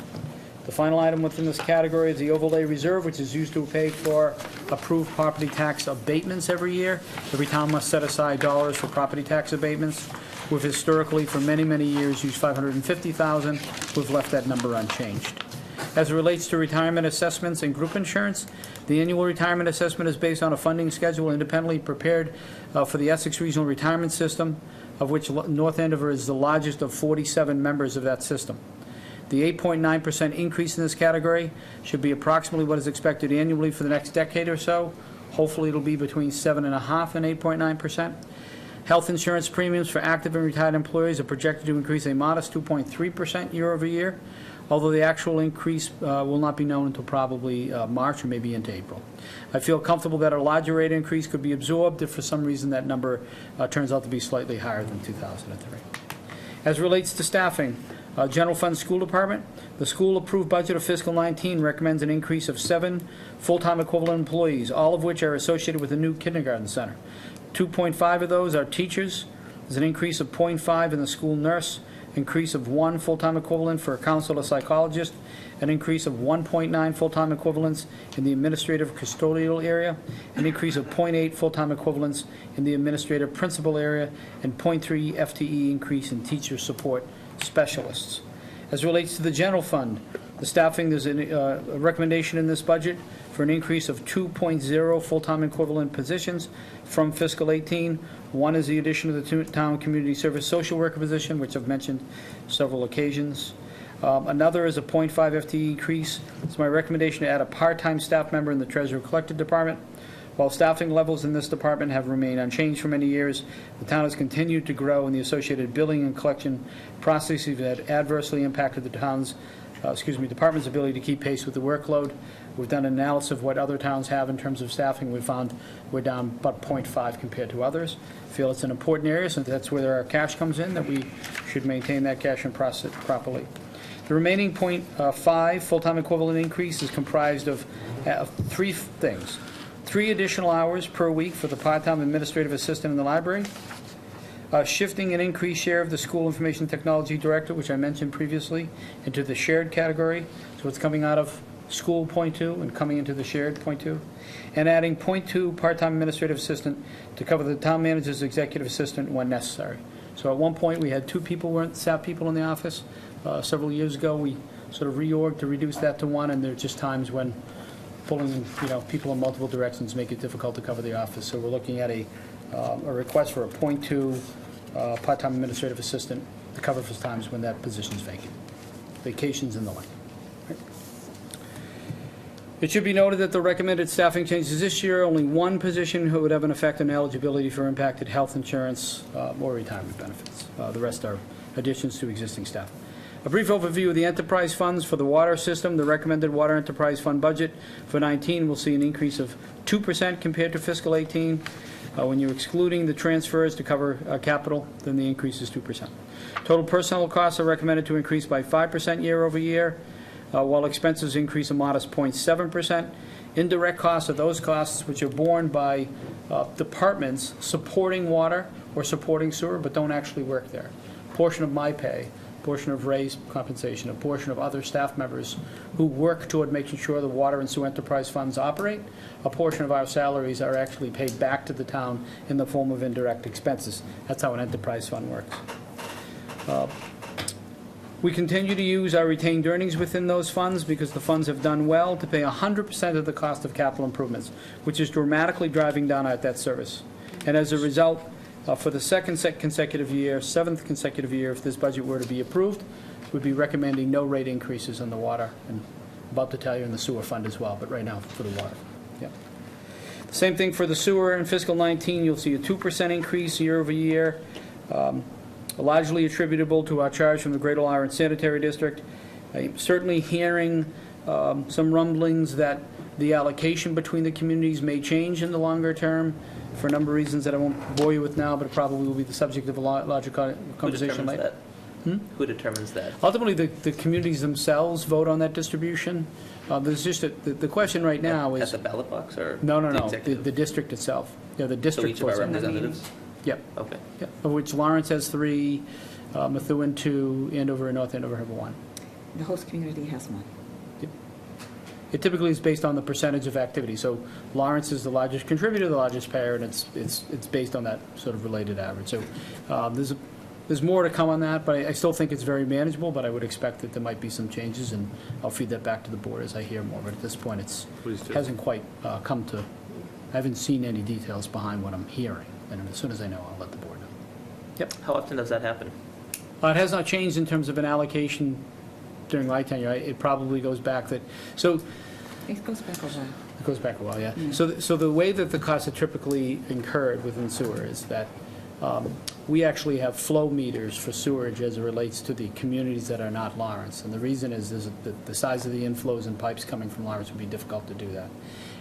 The final item within this category is the overlay reserve, which is used to pay for approved property tax abatements every year. Every town must set aside dollars for property tax abatements. We've historically, for many, many years, used $550,000. We've left that number unchanged. As it relates to retirement assessments and group insurance, the annual retirement assessment is based on a funding schedule independently prepared for the Essex Regional Retirement System, of which North Andover is the largest of 47 members of that system. The 8.9% increase in this category should be approximately what is expected annually for the next decade or so. Hopefully it'll be between 7.5% and 8.9%. Health insurance premiums for active and retired employees are projected to increase a modest 2.3% year over year, although the actual increase will not be known until probably March or maybe into April. I feel comfortable that a larger rate increase could be absorbed if for some reason that number turns out to be slightly higher than 2003. As it relates to staffing, General Fund School Department, the school-approved budget of fiscal 19 recommends an increase of 7 full-time equivalent employees, all of which are associated with the new kindergarten center. 2.5 of those are teachers, There's an increase of 0.5 in the school nurse, increase of 1 full-time equivalent for a counselor psychologist, an increase of 1.9 full-time equivalents in the administrative custodial area, an increase of 0.8 full-time equivalents in the administrative principal area, and 0.3 FTE increase in teacher support specialists. As relates to the general fund, the staffing, there's a recommendation in this budget for an increase of 2.0 full-time equivalent positions from fiscal 18. One is the addition of the town community service social worker position, which I've mentioned several occasions. Another is a 0.5 FTE increase. It's my recommendation to add a part-time staff member in the treasurer collector department. While staffing levels in this department have remained unchanged for many years, the town has continued to grow, and the associated billing and collection processes that adversely impacted the town's, department's ability to keep pace with the workload. We've done an analysis of what other towns have in terms of staffing. We found we're down about 0.5 compared to others. Feel it's an important area, since that's where our cash comes in, that we should maintain that cash and process it properly. The remaining 0.5 full-time equivalent increase is comprised of 3 things. 3 additional hours per week for the part-time administrative assistant in the library, shifting an increased share of the school information technology director, which I mentioned previously, into the shared category. So it's coming out of school 0.2 and coming into the shared 0.2, and adding 0.2 part-time administrative assistant to cover the town manager's executive assistant when necessary. So at one point, we had 2 staff people in the office. Several years ago, we sort of reorged to reduce that to 1, and there are just times when pulling, people in multiple directions make it difficult to cover the office. So we're looking at a request for a 0.2 part-time administrative assistant to cover for times when that position is vacant, vacations and the like. It should be noted that the recommended staffing changes this year, only 1 position who would have an effect on eligibility for impacted health insurance or retirement benefits. The rest are additions to existing staff. A brief overview of the enterprise funds for the water system. The recommended water enterprise fund budget for 19 will see an increase of 2% compared to fiscal 18. When you're excluding the transfers to cover capital, then the increase is 2%. Total personnel costs are recommended to increase by 5% year over year, while expenses increase a modest 0.7%. Indirect costs are those costs which are borne by departments supporting water or supporting sewer but don't actually work there. A portion of my pay, a portion of Ray's compensation, a portion of other staff members who work toward making sure the water and sewer enterprise funds operate, a portion of our salaries are actually paid back to the town in the form of indirect expenses. That's how an enterprise fund works. We continue to use our retained earnings within those funds because the funds have done well to pay 100% of the cost of capital improvements, which is dramatically driving down our debt service. And as a result, for the 7th consecutive year, if this budget were to be approved, we'd be recommending no rate increases on the water, and I'm about to tell you in the sewer fund as well, but right now for the water. Yeah. The same thing for the sewer in fiscal 19. You'll see a 2% increase year over year. Largely attributable to our charge from the Greater Lawrence Sanitary District. I'm certainly hearing some rumblings that the allocation between the communities may change in the longer term for a number of reasons that I won't bore you with now, but it probably will be the subject of a larger conversation later. Who determines that? Ultimately, the communities themselves vote on that distribution. There's just the question right now is... At the ballot box or No, the executive? the district itself. Yeah, the So district each of our votes on it. representatives? Yep. Okay. Yeah, of which Lawrence has 3, Methuen 2, Andover and North Andover have 1. The host community has 1. It typically is based on the percentage of activity. So Lawrence is the largest contributor, the largest payer, and it's based on that sort of related average. So there's more to come on that, but I still think it's very manageable, but I would expect that there might be some changes, and I'll feed that back to the board as I hear more. But at this point, it hasn't quite come to, I haven't seen any details behind what I'm hearing. And as soon as I know, I'll let the board know. Yep. How often does that happen? It has not changed in terms of an allocation during my tenure. It probably goes back that, so. It goes back a while. It goes back a while, yeah. So the way that the costs are typically incurred within sewer is that we actually have flow meters for sewerage as it relates to the communities that are not Lawrence. And the reason is that the size of the inflows and pipes coming from Lawrence would be difficult to do that.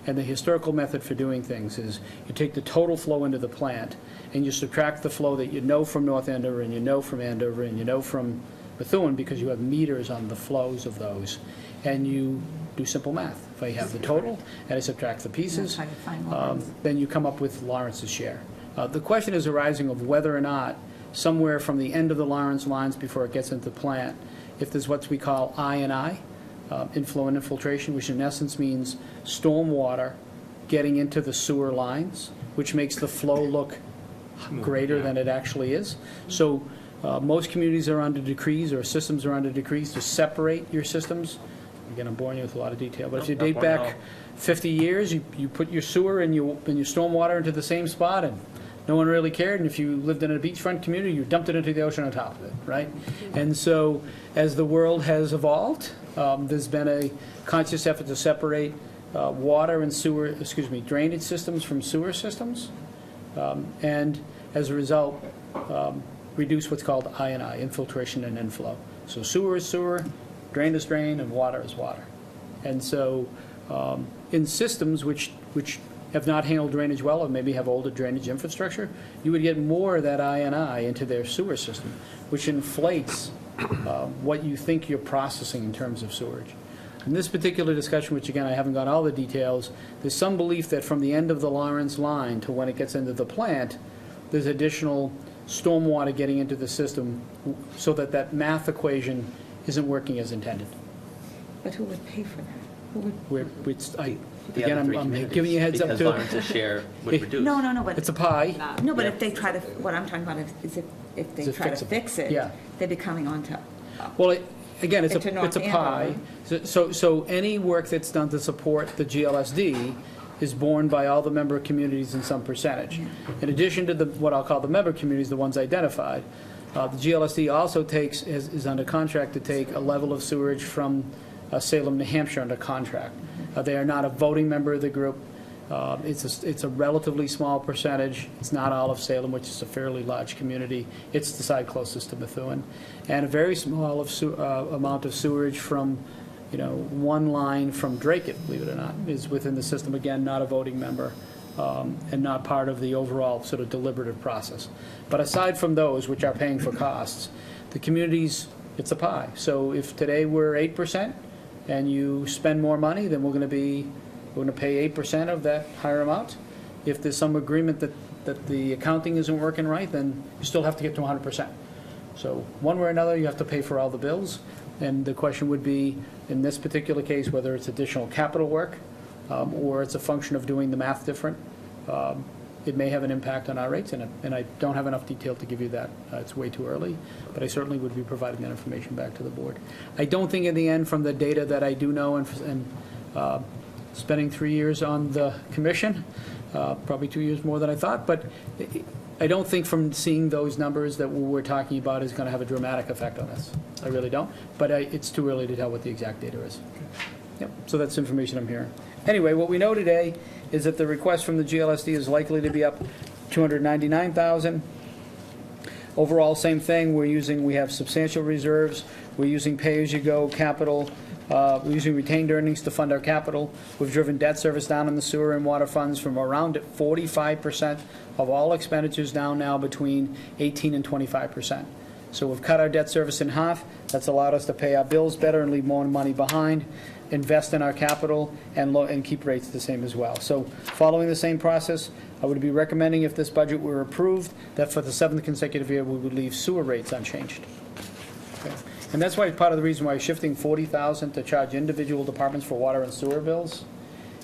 And the historical method for doing things is you take the total flow into the plant and you subtract the flow that you know from North Andover and you know from Andover and you know from Methuen, because you have meters on the flows of those, and you do simple math. If I have the total and I subtract the pieces, That's how you find Lawrence. then you come up with Lawrence's share. The question is arising of whether or not somewhere from the end of the Lawrence lines before it gets into the plant, if there's what we call I&I, inflow and infiltration, which in essence means storm water getting into the sewer lines, which makes the flow look greater than it actually is. So most communities are under decrees, or systems are under decrees to separate your systems. Again, I'm boring you with a lot of detail, but if you Not date boring at back all. 50 years, you put your sewer and your storm water into the same spot, and no one really cared. And if you lived in a beachfront community, you dumped it into the ocean on top of it, right? And so as the world has evolved, there's been a conscious effort to separate water and sewer, drainage systems from sewer systems, and as a result, reduce what's called I&I, infiltration and inflow. So sewer is sewer, drain is drain, and water is water. And so in systems which have not handled drainage well, or maybe have older drainage infrastructure, you would get more of that I&I into their sewer system, which inflates what you think you're processing in terms of sewerage. In this particular discussion, which again, I haven't got all the details, there's some belief that from the end of the Lawrence line to when it gets into the plant, there's additional stormwater getting into the system so that that math equation isn't working as intended. But who would pay for that? Who would? The Again, other three I'm communities, giving you a heads up because to, Lawrence's share would reduce. No, but. it's a pie. No, but Yeah. if they try to, what I'm talking about is if they Is it try to fixable? fix it, Yeah. they'd be coming on to. Well, again, it's Into North a pie. So any work that's done to support the GLSD is borne by all the member communities in some percentage. In addition to what I'll call the member communities, the ones identified, the GLSD also is under contract to take a level of sewerage from Salem, New Hampshire under contract. They are not a voting member of the group. It's a relatively small percentage. It's not all of Salem, which is a fairly large community. It's the side closest to Methuen. And a very small amount of sewerage from, one line from Drake, believe it or not, is within the system. Again, not a voting member, and not part of the overall sort of deliberative process. But aside from those, which are paying for costs, the communities, it's a pie. So if today we're 8% and you spend more money, then we're going to pay 8% of that higher amount. If there's some agreement that the accounting isn't working right, then you still have to get to 100%. So one way or another, you have to pay for all the bills. And the question would be, in this particular case, whether it's additional capital work or it's a function of doing the math different. It may have an impact on our rates, and I don't have enough detail to give you that. It's way too early, but I certainly would be providing that information back to the board. I don't think in the end, from the data that I do know and spending 3 years on the commission, probably 2 years more than I thought, but I don't think from seeing those numbers that what we're talking about is going to have a dramatic effect on us. I really don't, but it's too early to tell what the exact data is. Yep, so that's information I'm hearing. Anyway, what we know today is that the request from the GLSD is likely to be up $299,000. Overall, same thing. We have substantial reserves. We're using pay-as-you-go capital. We're using retained earnings to fund our capital. We've driven debt service down in the sewer and water funds from around 45% of all expenditures down now between 18 and 25%. So we've cut our debt service in half. That's allowed us to pay our bills better and leave more money behind, invest in our capital, and keep rates the same as well. So following the same process, I would be recommending, if this budget were approved, that for the 7th consecutive year, we would leave sewer rates unchanged. Okay. And that's why part of the reason why shifting $40,000 to charge individual departments for water and sewer bills,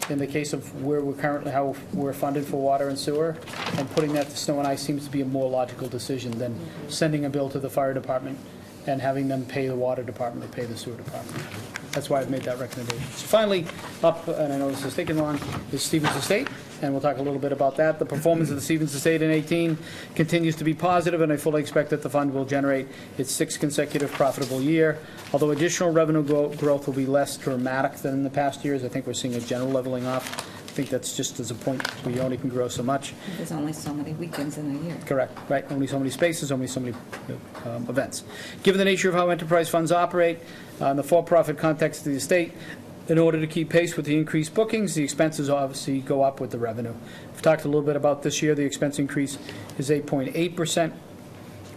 in the case of where we're currently, how we're funded for water and sewer, and putting that to snow and ice seems to be a more logical decision than sending a bill to the fire department and having them pay the water department or pay the sewer department. That's why I've made that recommendation. So finally, up, and I know this is taking long, is Stevens Estate, and we'll talk a little bit about that. The performance of the Stevens Estate in 2018 continues to be positive, and I fully expect that the fund will generate its 6th consecutive profitable year. Although additional revenue growth will be less dramatic than in the past years, I think we're seeing a general leveling off. I think that's just as a point where you only can grow so much. There's only so many weekends in a year. Correct, right, only so many spaces, only so many events. Given the nature of how enterprise funds operate, in the for-profit context of the estate, in order to keep pace with the increased bookings, the expenses obviously go up with the revenue. We've talked a little bit about this year. The expense increase is 8.8%.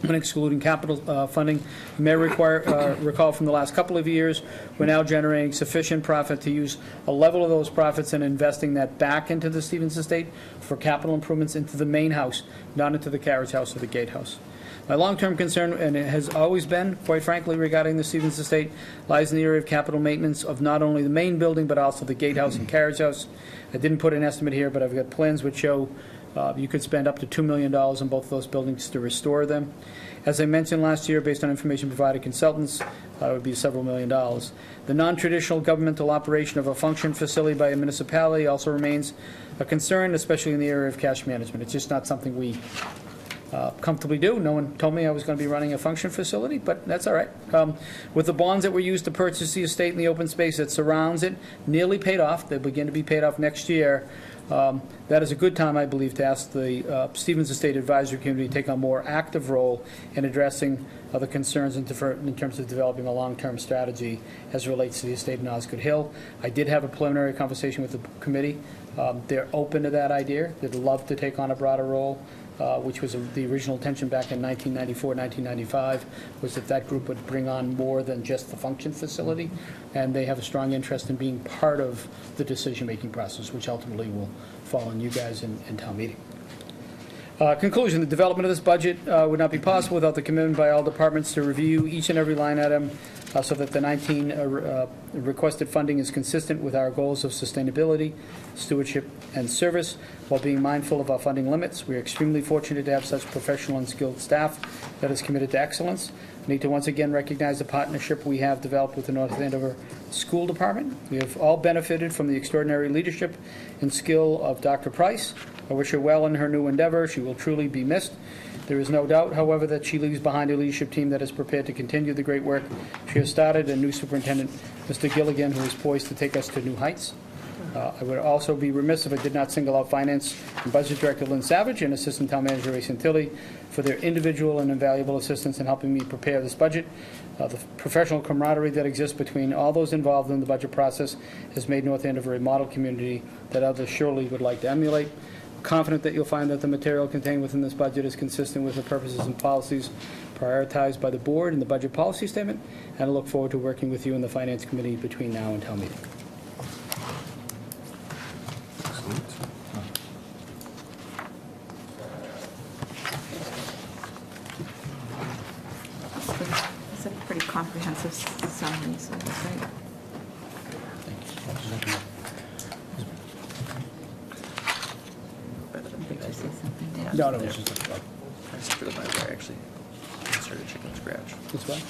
When excluding capital funding. You may recall from the last couple of years, we're now generating sufficient profit to use a level of those profits and investing that back into the Stevens Estate for capital improvements into the main house, not into the carriage house or the gatehouse. My long-term concern, and it has always been, quite frankly, regarding the Stevens Estate, lies in the area of capital maintenance of not only the main building, but also the gatehouse and carriage house. I didn't put an estimate here, but I've got plans which show you could spend up to $2 million on both of those buildings to restore them. As I mentioned last year, based on information provided consultants, it would be several million dollars. The non-traditional governmental operation of a function facility by a municipality also remains a concern, especially in the area of cash management. It's just not something we comfortably do. No one told me I was going to be running a function facility, but that's all right. With the bonds that were used to purchase the estate and the open space that surrounds it nearly paid off, they'll begin to be paid off next year, that is a good time, I believe, to ask the Stevens Estate Advisory Committee to take a more active role in addressing the concerns in terms of developing a long-term strategy as it relates to the estate in Osgood Hill. I did have a preliminary conversation with the committee. They're open to that idea. They'd love to take on a broader role, which was the original intention back in 1994, 1995, was that that group would bring on more than just the function facility, and they have a strong interest in being part of the decision-making process, which ultimately will fall on you guys in town meeting. Conclusion, the development of this budget would not be possible without the commitment by all departments to review each and every line item so that the 19 requested funding is consistent with our goals of sustainability, stewardship, and service, while being mindful of our funding limits. We are extremely fortunate to have such professional and skilled staff that is committed to excellence. I need to once again recognize the partnership we have developed with the North Andover School Department. We have all benefited from the extraordinary leadership and skill of Dr. Price. I wish her well in her new endeavor. She will truly be missed. There is no doubt, however, that she leaves behind a leadership team that is prepared to continue the great work she has started, and new superintendent, Mr. Gilligan, who is poised to take us to new heights. I would also be remiss if I did not single out Finance and Budget Director Lynn Savage and Assistant Town Manager Ray Santilli for their individual and invaluable assistance in helping me prepare this budget. The professional camaraderie that exists between all those involved in the budget process has made North Andover a model community that others surely would like to emulate. Confident that you'll find that the material contained within this budget is consistent with the purposes and policies prioritized by the board in the budget policy statement, and I look forward to working with you in the Finance Committee between now and town meeting. It's a pretty comprehensive summary, so that's great. Did you say something, Dan? No, it's just I just forgot my where I actually started chicken scratch. this way.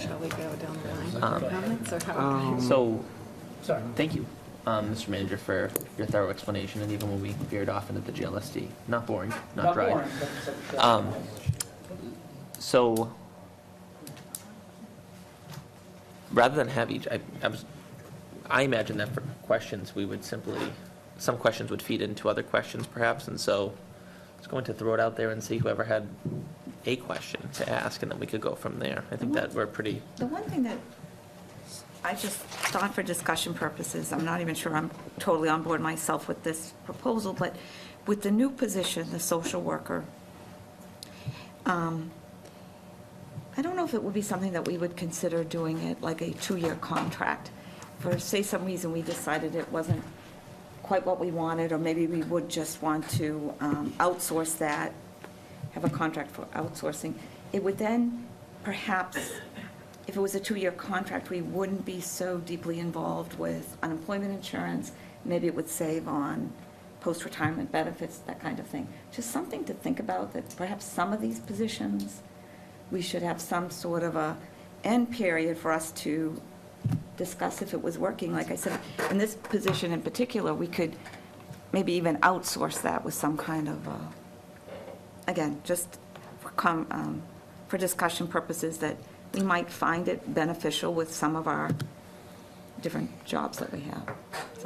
Shall we go down the line for comments, or how? So, Sorry. thank you, Mr. Manager, for your thorough explanation, and even when we veered off into the GLSD. Not boring, not dry. boring, but- So, rather than have each, I imagine that for questions, we would simply, some questions would feed into other questions perhaps, and so I was going to throw it out there and see whoever had a question to ask, and then we could go from there. I think that we're pretty, The one thing that I just thought for discussion purposes, I'm not even sure I'm totally on board myself with this proposal, but with the new position, the social worker, I don't know if it would be something that we would consider doing it like a 2-year contract. For, say, some reason we decided it wasn't quite what we wanted, or maybe we would just want to outsource that, have a contract for outsourcing. It would then, perhaps, if it was a 2-year contract, we wouldn't be so deeply involved with unemployment insurance. Maybe it would save on post-retirement benefits, that kind of thing. Just something to think about, that perhaps some of these positions, we should have some sort of a end period for us to discuss if it was working. Like I said, in this position in particular, we could maybe even outsource that with some kind of, again, just for discussion purposes, that we might find it beneficial with some of our different jobs that we have.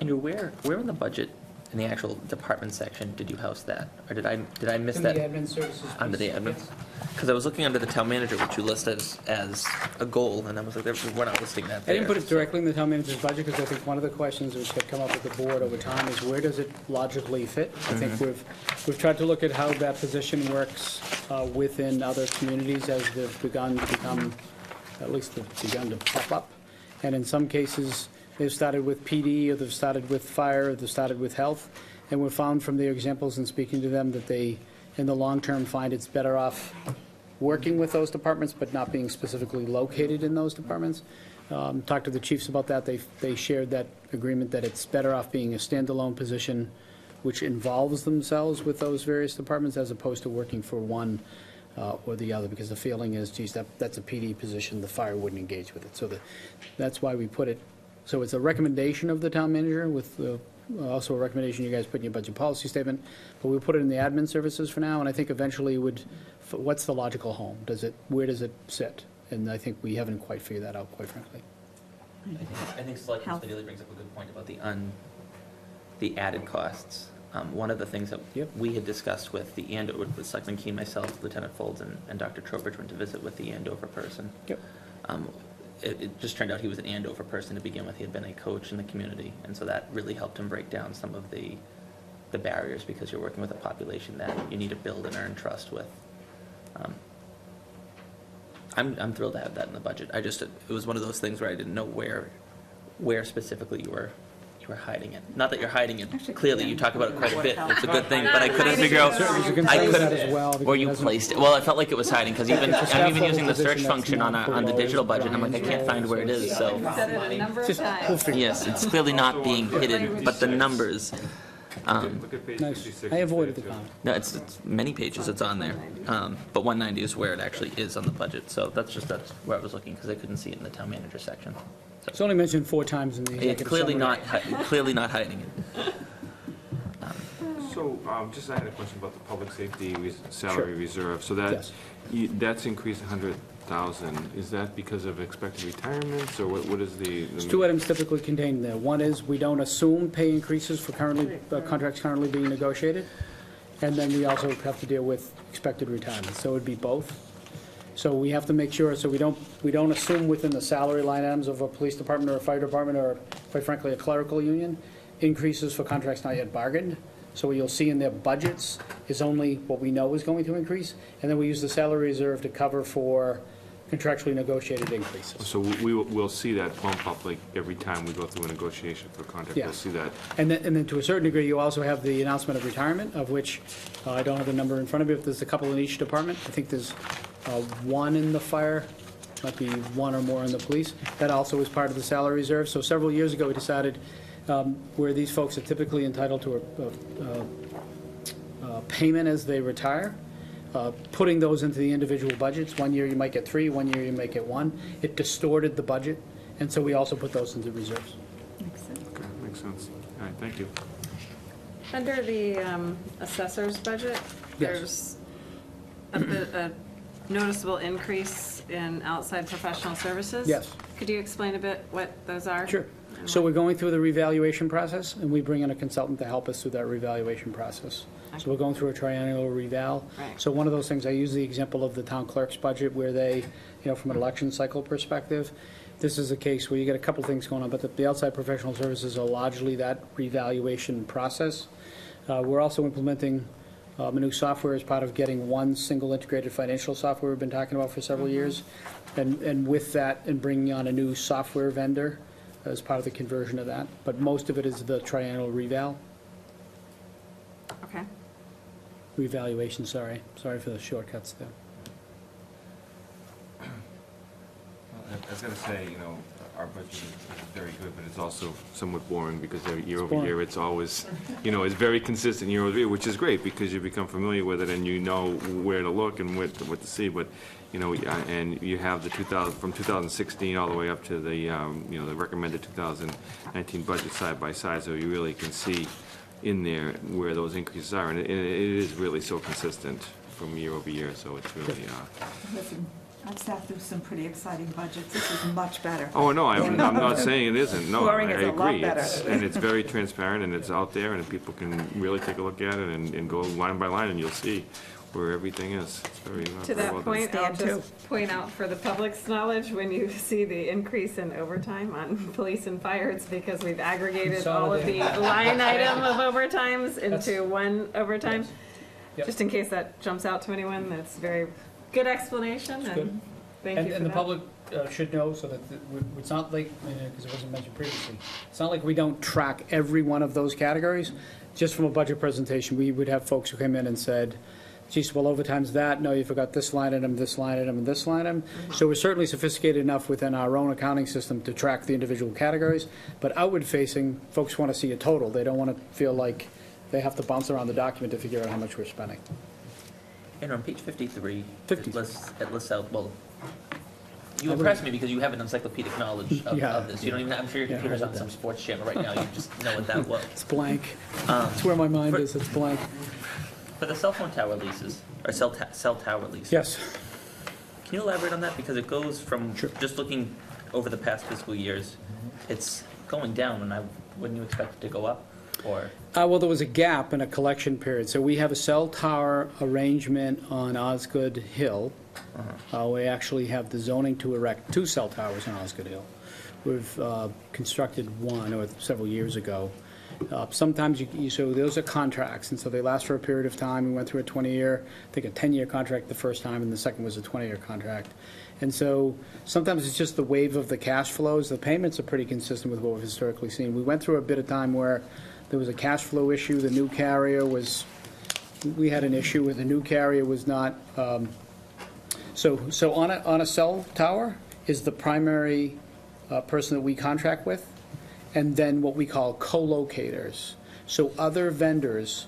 Andrew, where in the budget, in the actual department section, did you house that? Or did I miss that? In the admin services. Under the piece, admin? yes. Because I was looking under the town manager, which you list as a goal, and I was like, we're not listing that I there. didn't put it directly in the town manager's budget, because I think one of the questions which had come up with the board over time is, where does it logically fit? I think we've tried to look at how that position works within other communities as they've begun to become, at least they've begun to pop up. And in some cases, they've started with PD, or they've started with fire, or they've started with health. And we've found from their examples and speaking to them that they in the long term find it's better off working with those departments, but not being specifically located in those departments. Talked to the chiefs about that. They shared that agreement that it's better off being a standalone position which involves themselves with those various departments as opposed to working for one or the other, because the feeling is, geez, that's a PD position, the fire wouldn't engage with it. So that's why we put it, so it's a recommendation of the town manager with also a recommendation you guys put in your budget policy statement, but we put it in the admin services for now, and I think eventually what's the logical home? Where does it sit? And I think we haven't quite figured that out, quite frankly. I think Selectman Spinelli brings up a good point about the added costs. One of the things that we had discussed with the Andover, with Selectman Keen, myself, Lieutenant Folds, and Dr. Trowbridge went to visit with the Andover person. Yep. It just turned out he was an Andover person to begin with. He had been a coach in the community, and so that really helped him break down some of the barriers, because you're working with a population that you need to build and earn trust with. I'm thrilled to have that in the budget. It was one of those things where I didn't know where specifically you were hiding it. Not that you're hiding it. Clearly, you talk about it quite a bit. It's a good thing, but I couldn't figure out. Or you placed it. Well, I felt like it was hiding, because I'm even using the search function on the digital budget, and I'm like, I can't find where it is. So Said it a number of times. yes, it's clearly not being hidden, but the numbers. Look at page Nice. 56. I avoided the comment. No, it's many pages. It's on there, but 190 is where it actually is on the budget. So that's where I was looking, because I couldn't see it in the town manager section. It's only mentioned 4 times in the It's executive clearly summary. clearly not hiding it. So, I had a question about the public safety salary Sure. reserve. So Yes. that's increased 100,000. Is that because of expected retirements, or what is the? There's 2 items typically contained there. One is we don't assume pay increases for contracts currently being negotiated, and then we also have to deal with expected retirement. So it would be both. So we have to make sure, so we don't assume within the salary line items of a police department or a fire department or, quite frankly, a clerical union, increases for contracts not yet bargained. So what you'll see in their budgets is only what we know is going to increase, and then we use the salary reserve to cover for contractually negotiated increases. So we'll see that bump up, like, every time we go through a negotiation for a contract. We'll Yes. see that. And then to a certain degree, you also have the announcement of retirement, of which I don't have the number in front of me, but there's a couple in each department. I think there's 1 in the fire, might be 1 or more in the police. That also is part of the salary reserve. So several years ago, we decided where these folks are typically entitled to a payment as they retire, putting those into the individual budgets. 1 year you might get 3, 1 year you might get 1. It distorted the budget, and so we also put those into reserves. Okay, makes sense. All right, thank you. Under the assessor's budget, Yes. there's a noticeable increase in outside professional services. Yes. Could you explain a bit what those are? Sure. So we're going through the revaluation process, and we bring in a consultant to help us through that revaluation process. So we're going through a triennial reval. Right. So one of those things, I use the example of the town clerk's budget where they, from an election cycle perspective, this is a case where you get a couple things going on, but the outside professional services are largely that revaluation process. We're also implementing a new software as part of getting one single integrated financial software we've been talking about for several years. And with that, and bringing on a new software vendor as part of the conversion of that. But most of it is the triennial Okay. revaluation, sorry. Sorry for the shortcuts there. I was going to say, our budget is very good, but it's also somewhat boring, because year over boring. year, it's always, it's very consistent year over year, which is great, because you become familiar with it and you know where to look and what to see. But, and you have the from 2016 all the way up to the, the recommended 2019 budget side by side, so you really can see in there where those increases are. And it is really so consistent from year over year, so it's really, Listen, I've sat through some pretty exciting budgets. This is much better. Oh, no, I'm not saying it isn't. No, I Boring is a lot agree. better. And it's very transparent, and it's out there, and people can really take a look at it and go line by line, and you'll see where everything is. It's very, To very that well done. point, I'll Stand just point out for the public's knowledge, when you see the increase in overtime on police and fire, it's because we've aggregated all of the line item of overtimes into one overtime. Yes. Yep. Just in case that jumps out to anyone, that's a very good explanation, That's good. and thank you for that. And the public should know, so that it's not like, because it wasn't mentioned previously, it's not like we don't track every one of those categories. Just from a budget presentation, we would have folks who came in and said, geez, well, overtime's that, no, you forgot this line item, this line item, and this line item. So we're certainly sophisticated enough within our own accounting system to track the individual categories, but outward-facing, folks want to see a total. They don't want to feel like they have to bounce around the document to figure out how much we're spending. And on page 53, 53. it lists out, well, you impress me because you have an encyclopedic knowledge Yeah. of this. You don't even, I'm sure your Yeah, computer's I on did some that. sports channel right now, you just know what that was. It's blank. It's where my mind is, it's blank. For the cell phone tower leases, or cell tower leases. Yes. Can you elaborate on that? Because it goes from, Sure. just looking over the past fiscal years, it's going down, and wouldn't you expect it to go up, or? Well, there was a gap in a collection period. So we have a cell tower arrangement on Osgood Hill. We actually have the zoning to erect 2 cell towers on Osgood Hill. We've constructed one several years ago. Sometimes so those are contracts, and so they last for a period of time. We went through a 20-year, I think a 10-year contract the first time, and the second was a 20-year contract. And so sometimes it's just the wave of the cash flows. The payments are pretty consistent with what we've historically seen. We went through a bit of time where there was a cash flow issue. The new carrier we had an issue where the new carrier was not, so on a cell tower is the primary person that we contract with, and then what we call co-locators. So other vendors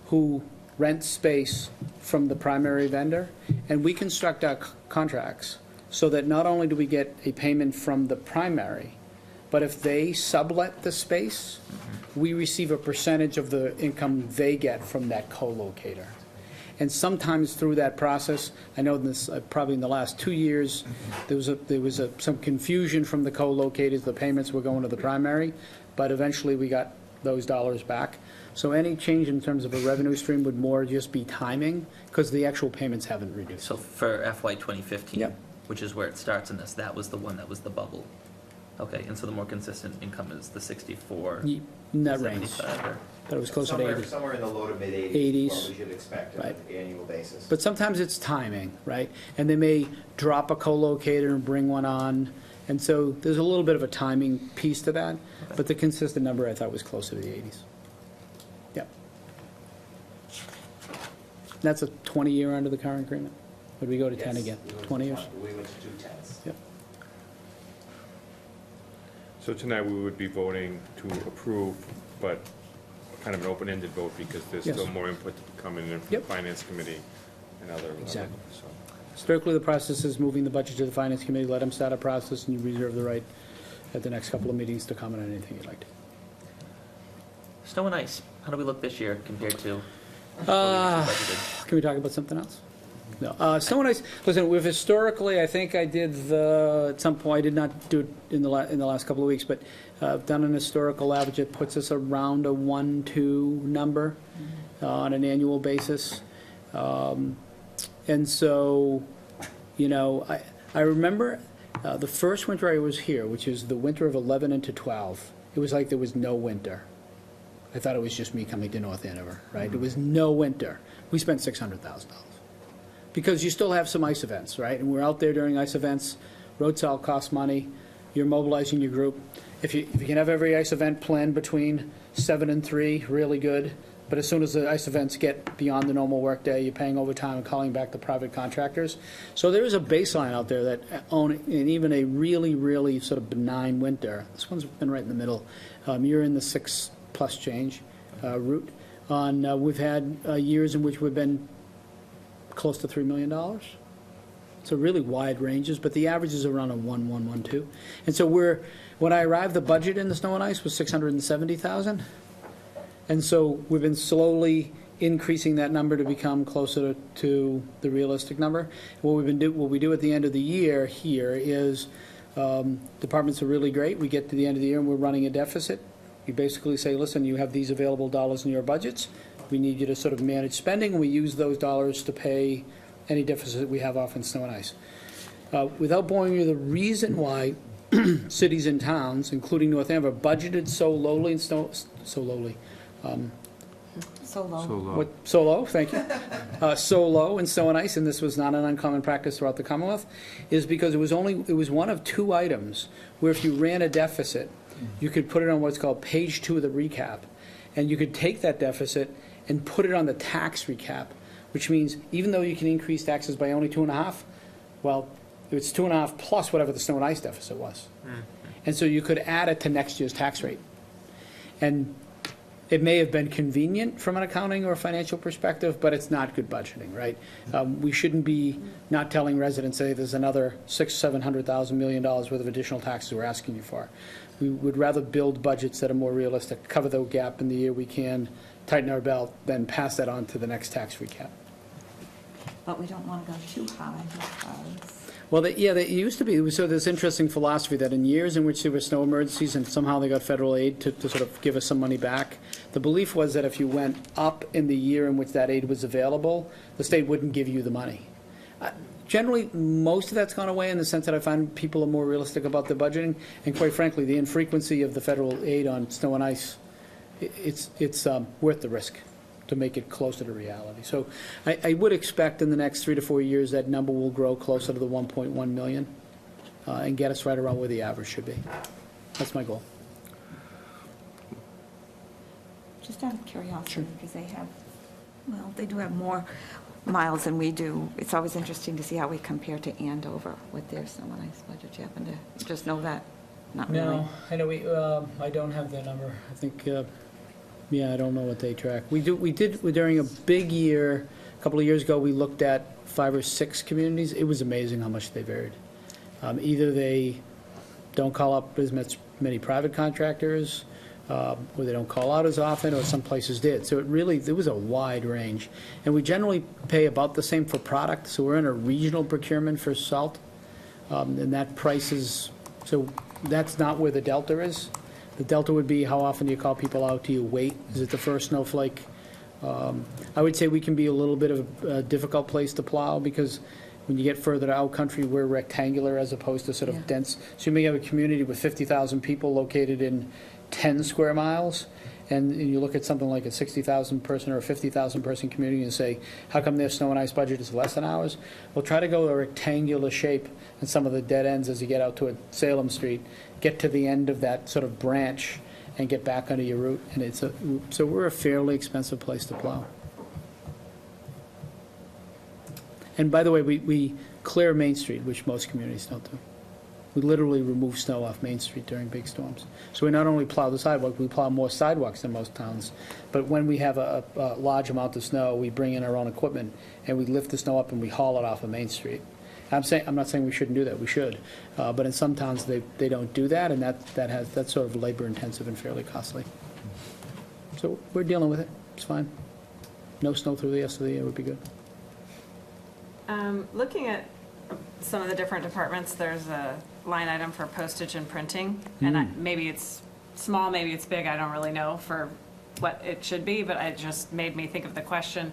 who rent space from the primary vendor, and we construct our contracts so that not only do we get a payment from the primary, but if they sublet the space, we receive a percentage of the income they get from that co-locator. And sometimes through that process, I know this, probably in the last 2 years, there was some confusion from the co-locators. The payments were going to the primary, but eventually we got those dollars back. So any change in terms of a revenue stream would more just be timing, because the actual payments haven't reduced. So for FY 2015, Yep. which is where it starts in this, that was the one that was the bubble. Okay, and so the more consistent income is the 64, In that range, 75, or? but it was closer to 80. Somewhere in the low to mid-80s. 80s. What we should expect on Right. an annual basis. But sometimes it's timing, right? And they may drop a co-locator and bring one on, and so there's a little bit of a timing piece to that, but the consistent number I thought was closer to the 80s. Yep. That's a 20-year under the current agreement? Would we go to 10 Yes, again? we went to 20 years? We went to 2 tenths. Yep. So tonight, we would be voting to approve, but kind of an open-ended vote, because there's Yes. still more input coming in from the Yep. Finance Committee and other. Exactly. So, Historically, the process is moving the budget to the Finance Committee, let them start a process, and you reserve the right at the next couple of meetings to comment on anything you'd like to. Snow and ice, how do we look this year compared to? budgeted? Can we talk about something else? No. Snow and ice, listen, we've historically, I think I did at some point, I did not do it in the last couple of weeks, but I've done an historical average. It puts us around a 1-2 number on an annual basis. And so, I remember the first winter I was here, which is the winter of 11 into 12, it was like there was no winter. I thought it was just me coming to North Andover, right? There was no winter. We spent $600,000. Because you still have some ice events, right? And we're out there during ice events. Road salt costs money. You're mobilizing your group. If you can have every ice event planned between 7 and 3, really good. But as soon as the ice events get beyond the normal workday, you're paying overtime and calling back the private contractors. So there is a baseline out there that and even a really, really sort of benign winter. This one's been right in the middle. You're in the 6+ change route. We've had years in which we've been close to $3 million. So really wide ranges, but the average is around a 1.2. And so when I arrived, the budget in the snow and ice was $670,000. And so we've been slowly increasing that number to become closer to the realistic number. What we do at the end of the year here is departments are really great. We get to the end of the year and we're running a deficit. We basically say, listen, you have these available dollars in your budgets. We need you to sort of manage spending. We use those dollars to pay any deficit we have off in snow and ice. Without boring you, the reason why cities and towns, including North Andover, budgeted so low in snow and ice, and this was not an uncommon practice throughout the Commonwealth, is because it was one of 2 items where if you ran a deficit, you could put it on what's called page 2 of the recap, and you could take that deficit and put it on the tax recap, which means even though you can increase taxes by only 2.5, well, it's 2.5 plus whatever the snow and ice deficit was. And so you could add it to next year's tax rate. And it may have been convenient from an accounting or financial perspective, but it's not good budgeting, right? We shouldn't be not telling residents, hey, there's another $600,000-$700,000 million worth of additional taxes we're asking you for. We would rather build budgets that are more realistic, cover the gap in the year we can, tighten our belt, then pass that on to the next tax recap. But we don't want to go too high because... Well, they used to be, so this interesting philosophy that in years in which there were snow emergencies and somehow they got federal aid to sort of give us some money back, the belief was that if you went up in the year in which that aid was available, the state wouldn't give you the money. Generally, most of that's gone away in the sense that I find people are more realistic about their budgeting, and quite frankly, the infrequency of the federal aid on snow and ice, it's worth the risk to make it closer to reality. So I would expect in the next 3 to 4 years that number will grow closer to the 1.1 million and get us right around where the average should be. That's my goal. Just out of curiosity, because they have, well, they do have more miles than we do. It's always interesting to see how we compare to Andover with their snow and ice budget. Do you happen to just know that? Not really. No, I know I don't have the number. I think, I don't know what they track. We did during a big year, a couple of years ago, we looked at 5 or 6 communities. It was amazing how much they varied. Either they don't call up as many private contractors, or they don't call out as often, or some places did. So there was a wide range. And we generally pay about the same for product. So we're in a regional procurement for salt. And that price is, so that's not where the delta is. The delta would be how often do you call people out? Do you wait? Is it the first snowflake? I would say we can be a little bit of a difficult place to plow because when you get further out country, we're rectangular as opposed to sort of dense. So you may have a community with 50,000 people located in 10 square miles, and you look at something like a 60,000 person or a 50,000 person community and say, how come their snow and ice budget is less than ours? We'll try to go a rectangular shape in some of the dead ends as you get out to Salem Street, get to the end of that sort of branch and get back onto your route. And so we're a fairly expensive place to plow. And by the way, we clear Main Street, which most communities don't do. We literally remove snow off Main Street during big storms. So we not only plow the sidewalk, we plow more sidewalks than most towns. But when we have a large amount of snow, we bring in our own equipment and we lift the snow up and we haul it off of Main Street. I'm not saying we shouldn't do that. We should. But in some towns, they don't do that, and that's sort of labor-intensive and fairly costly. So we're dealing with it. It's fine. No snow through the rest of the year would be good. Looking at some of the different departments, there's a line item for postage and printing, and maybe it's small, maybe it's big, I don't really know for what it should be, but it just made me think of the question,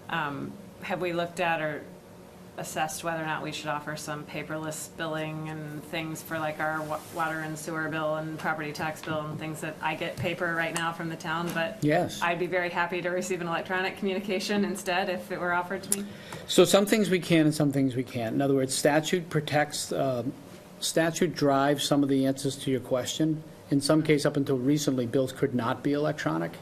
have we looked at or assessed whether or not we should offer some paperless billing and things for like our water and sewer bill and property tax bill and things that I get paper right now from the town, but yes, I'd be very happy to receive an electronic communication instead if it were offered to me. So some things we can and some things we can't. In other words, statute protects, statute drives some of the answers to your question. In some case, up until recently, bills could not be electronic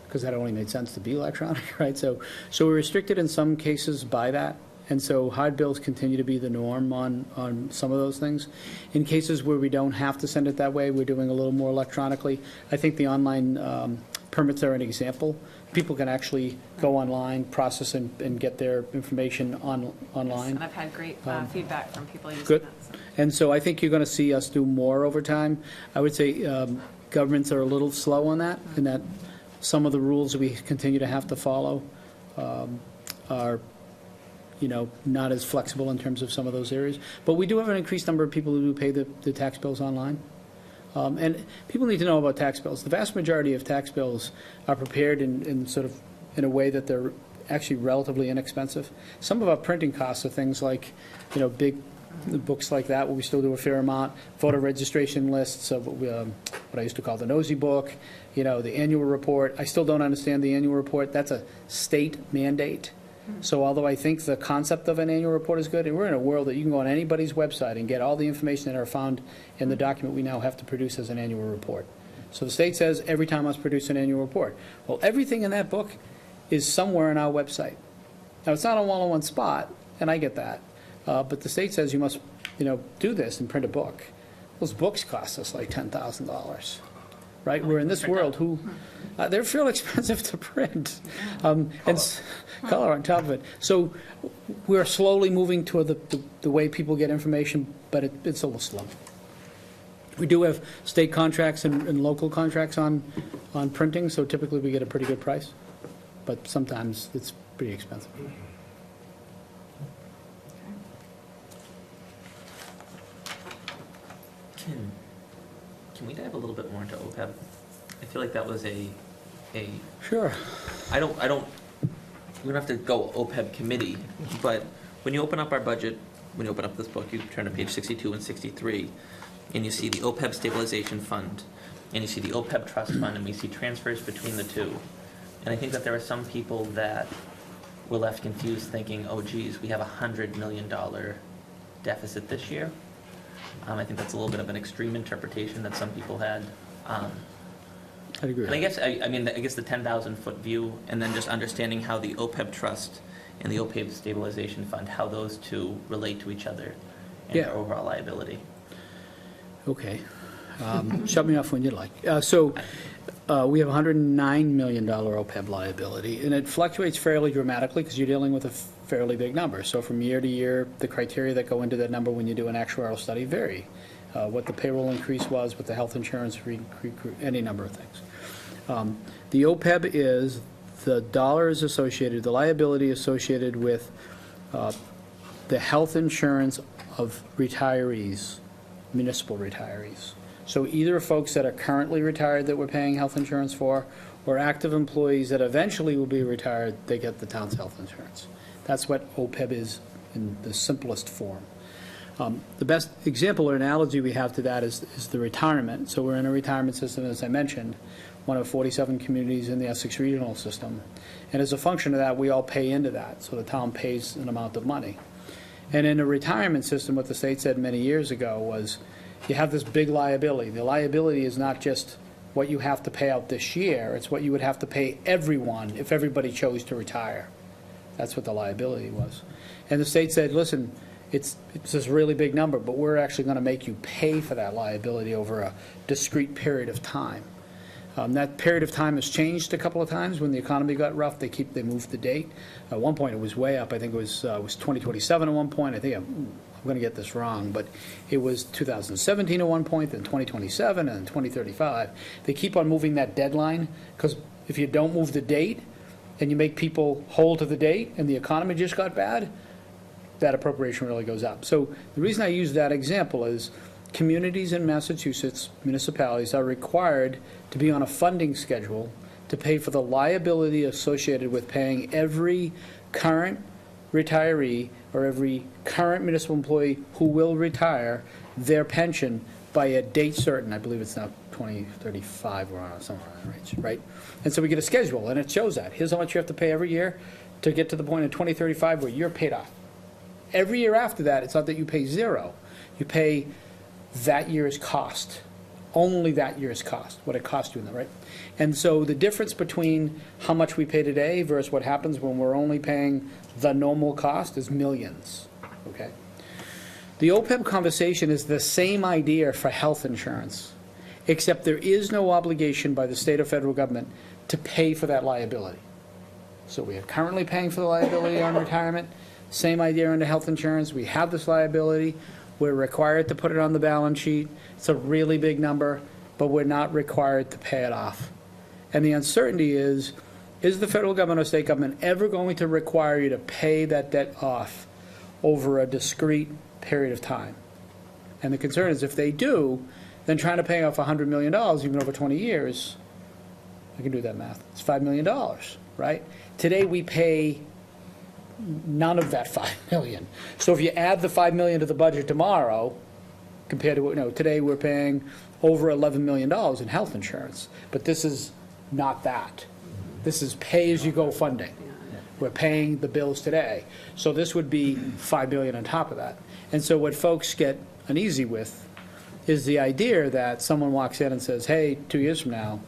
because that only made sense to be electronic, right? So we're restricted in some cases by that. And so hard bills continue to be the norm on some of those things. In cases where we don't have to send it that way, we're doing a little more electronically. I think the online permits are an example. People can actually go online, process and get their information online. And I've had great feedback from people using Good. that. So. And so I think you're going to see us do more over time. I would say governments are a little slow on that, in that some of the rules we continue to have to follow are not as flexible in terms of some of those areas. But we do have an increased number of people who do pay the tax bills online. And people need to know about tax bills. The vast majority of tax bills are prepared in a way that they're actually relatively inexpensive. Some of our printing costs are things like, big books like that, where we still do a fair amount, voter registration lists, of what I used to call the nosy book, the annual report. I still don't understand the annual report. That's a state mandate. So although I think the concept of an annual report is good, and we're in a world that you can go on anybody's website and get all the information that are found in the document we now have to produce as an annual report. So the state says every town must produce an annual report. Well, everything in that book is somewhere on our website. Now, it's not a all-in-one spot, and I get that, but the state says you must, do this and print a book. Those books cost us like $10,000, right? We're in this world they're fairly expensive to print, and color on top of it. So we're slowly moving toward the way people get information, but it's a little slow. We do have state contracts and local contracts on printing, so typically we get a pretty good price, but sometimes it's pretty expensive. Can we dive a little bit more into OPEB? I feel like that was a Sure. we don't have to go OPEB committee, but when you open up our budget, when you open up this book, you turn to page 62 and 63, and you see the OPEB stabilization fund, and you see the OPEB trust fund, and we see transfers between the two. And I think that there are some people that were left confused thinking, oh geez, we have $100 million deficit this year. I think that's a little bit of an extreme interpretation that some people had. I'd agree. And I guess, I guess the 10,000-foot view, and then just understanding how the OPEB trust and the OPEB stabilization fund, how those two relate to each other and Yeah. their overall liability. Okay. Shut me off when you'd like. So we have $109 million OPEB liability, and it fluctuates fairly dramatically because you're dealing with a fairly big number. So from year to year, the criteria that go into that number when you do an actuarial study vary. What the payroll increase was, what the health insurance, any number of things. The OPEB is the dollars associated, the liability associated with the health insurance of retirees, municipal retirees. So either folks that are currently retired that we're paying health insurance for, or active employees that eventually will be retired, they get the town's health insurance. That's what OPEB is in the simplest form. The best example or analogy we have to that is the retirement. So we're in a retirement system, as I mentioned, one of 47 communities in the Essex regional system. And as a function of that, we all pay into that. So the town pays an amount of money. And in a retirement system, what the state said many years ago was, you have this big liability. The liability is not just what you have to pay out this year, it's what you would have to pay everyone if everybody chose to retire. That's what the liability was. And the state said, listen, it's this really big number, but we're actually going to make you pay for that liability over a discrete period of time. That period of time has changed a couple of times. When the economy got rough, they moved the date. At one point, it was way up. I think it was 2027 at one point. I think I'm going to get this wrong, but it was 2017 at one point, then 2027, and then 2035. They keep on moving that deadline, because if you don't move the date and you make people hold to the date and the economy just got bad, that appropriation really goes up. So the reason I use that example is communities in Massachusetts, municipalities, are required to be on a funding schedule to pay for the liability associated with paying every current retiree or every current municipal employee who will retire their pension by a date certain. I believe it's now 2035 or somewhere on that range, right? And so we get a schedule, and it shows that. Here's how much you have to pay every year to get to the point in 2035 where you're paid off. Every year after that, it's not that you pay zero. You pay that year's cost, only that year's cost, what it cost you in that, right? And so the difference between how much we pay today versus what happens when we're only paying the normal cost is millions, okay? The OPEB conversation is the same idea for health insurance, except there is no obligation by the state or federal government to pay for that liability. So we are currently paying for the liability on retirement. Same idea under health insurance. We have this liability. We're required to put it on the balance sheet. It's a really big number, but we're not required to pay it off. And the uncertainty is the federal government or state government ever going to require you to pay that debt off over a discrete period of time? And the concern is if they do, then trying to pay off $100 million, even over 20 years, I can do that math, it's $5 million, right? Today we pay none of that $5 million. So if you add the $5 million to the budget tomorrow, compared to what, today we're paying over $11 million in health insurance. But this is not that. This is pay-as-you-go funding. We're paying the bills today. So this would be $5 million on top of that. And so what folks get uneasy with is the idea that someone walks in and says, hey, 2 years from now,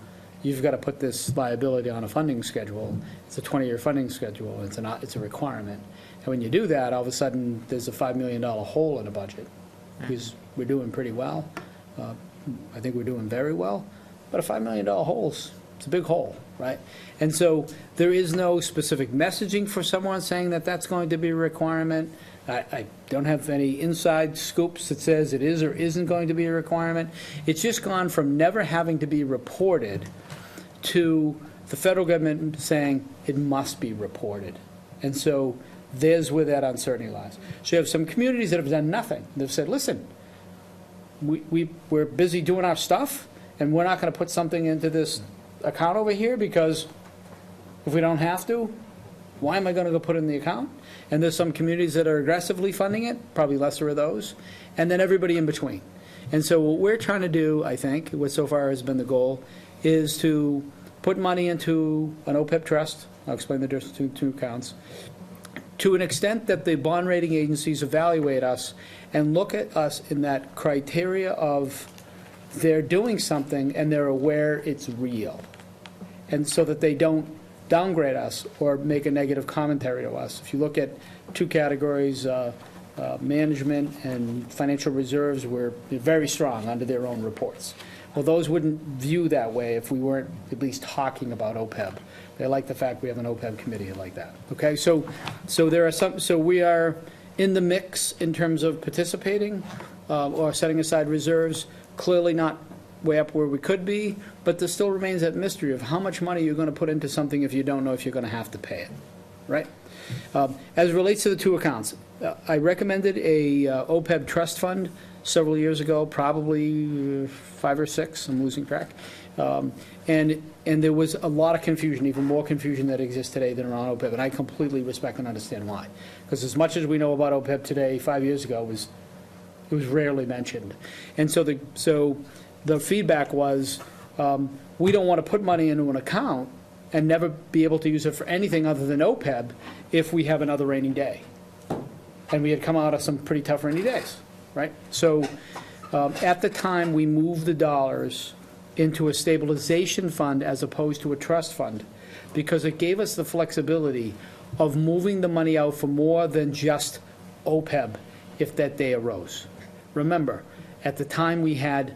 you've got to put this liability on a funding schedule. It's a 20-year funding schedule. It's a requirement. And when you do that, all of a sudden, there's a $5 million hole in the budget, because we're doing pretty well. I think we're doing very well. But a $5 million hole's, it's a big hole, right? And so there is no specific messaging for someone saying that that's going to be a requirement. I don't have any inside scoops that says it is or isn't going to be a requirement. It's just gone from never having to be reported to the federal government saying it must be reported. And so there's where that uncertainty lies. So you have some communities that have done nothing. They've said, listen, we're busy doing our stuff, and we're not going to put something into this account over here, because if we don't have to, why am I going to go put it in the account? And there's some communities that are aggressively funding it, probably lesser of those, and then everybody in between. And so what we're trying to do, I think, what so far has been the goal, is to put money into an OPEB trust. I'll explain the difference between two accounts. To an extent that the bond rating agencies evaluate us and look at us in that criteria of they're doing something and they're aware it's real. And so that they don't downgrade us or make a negative commentary to us. If you look at two categories, management and financial reserves, were very strong under their own reports. Well, those wouldn't view that way if we weren't at least talking about OPEB. They like the fact we have an OPEB committee like that. Okay, so there are some. So we are in the mix in terms of participating or setting aside reserves. Clearly not way up where we could be, but there still remains that mystery of how much money you're going to put into something if you don't know if you're going to have to pay it, right? As it relates to the two accounts, I recommended a OPEB trust fund several years ago, probably 5 or 6, I'm losing track. And there was a lot of confusion, even more confusion that exists today than around OPEB, and I completely respect and understand why. Because as much as we know about OPEB today, 5 years ago, it was rarely mentioned. And so the feedback was, we don't want to put money into an account and never be able to use it for anything other than OPEB if we have another rainy day. And we had come out of some pretty tough rainy days, right? So at the time, we moved the dollars into a stabilization fund as opposed to a trust fund, because it gave us the flexibility of moving the money out for more than just OPEB if that day arose. Remember, at the time, we had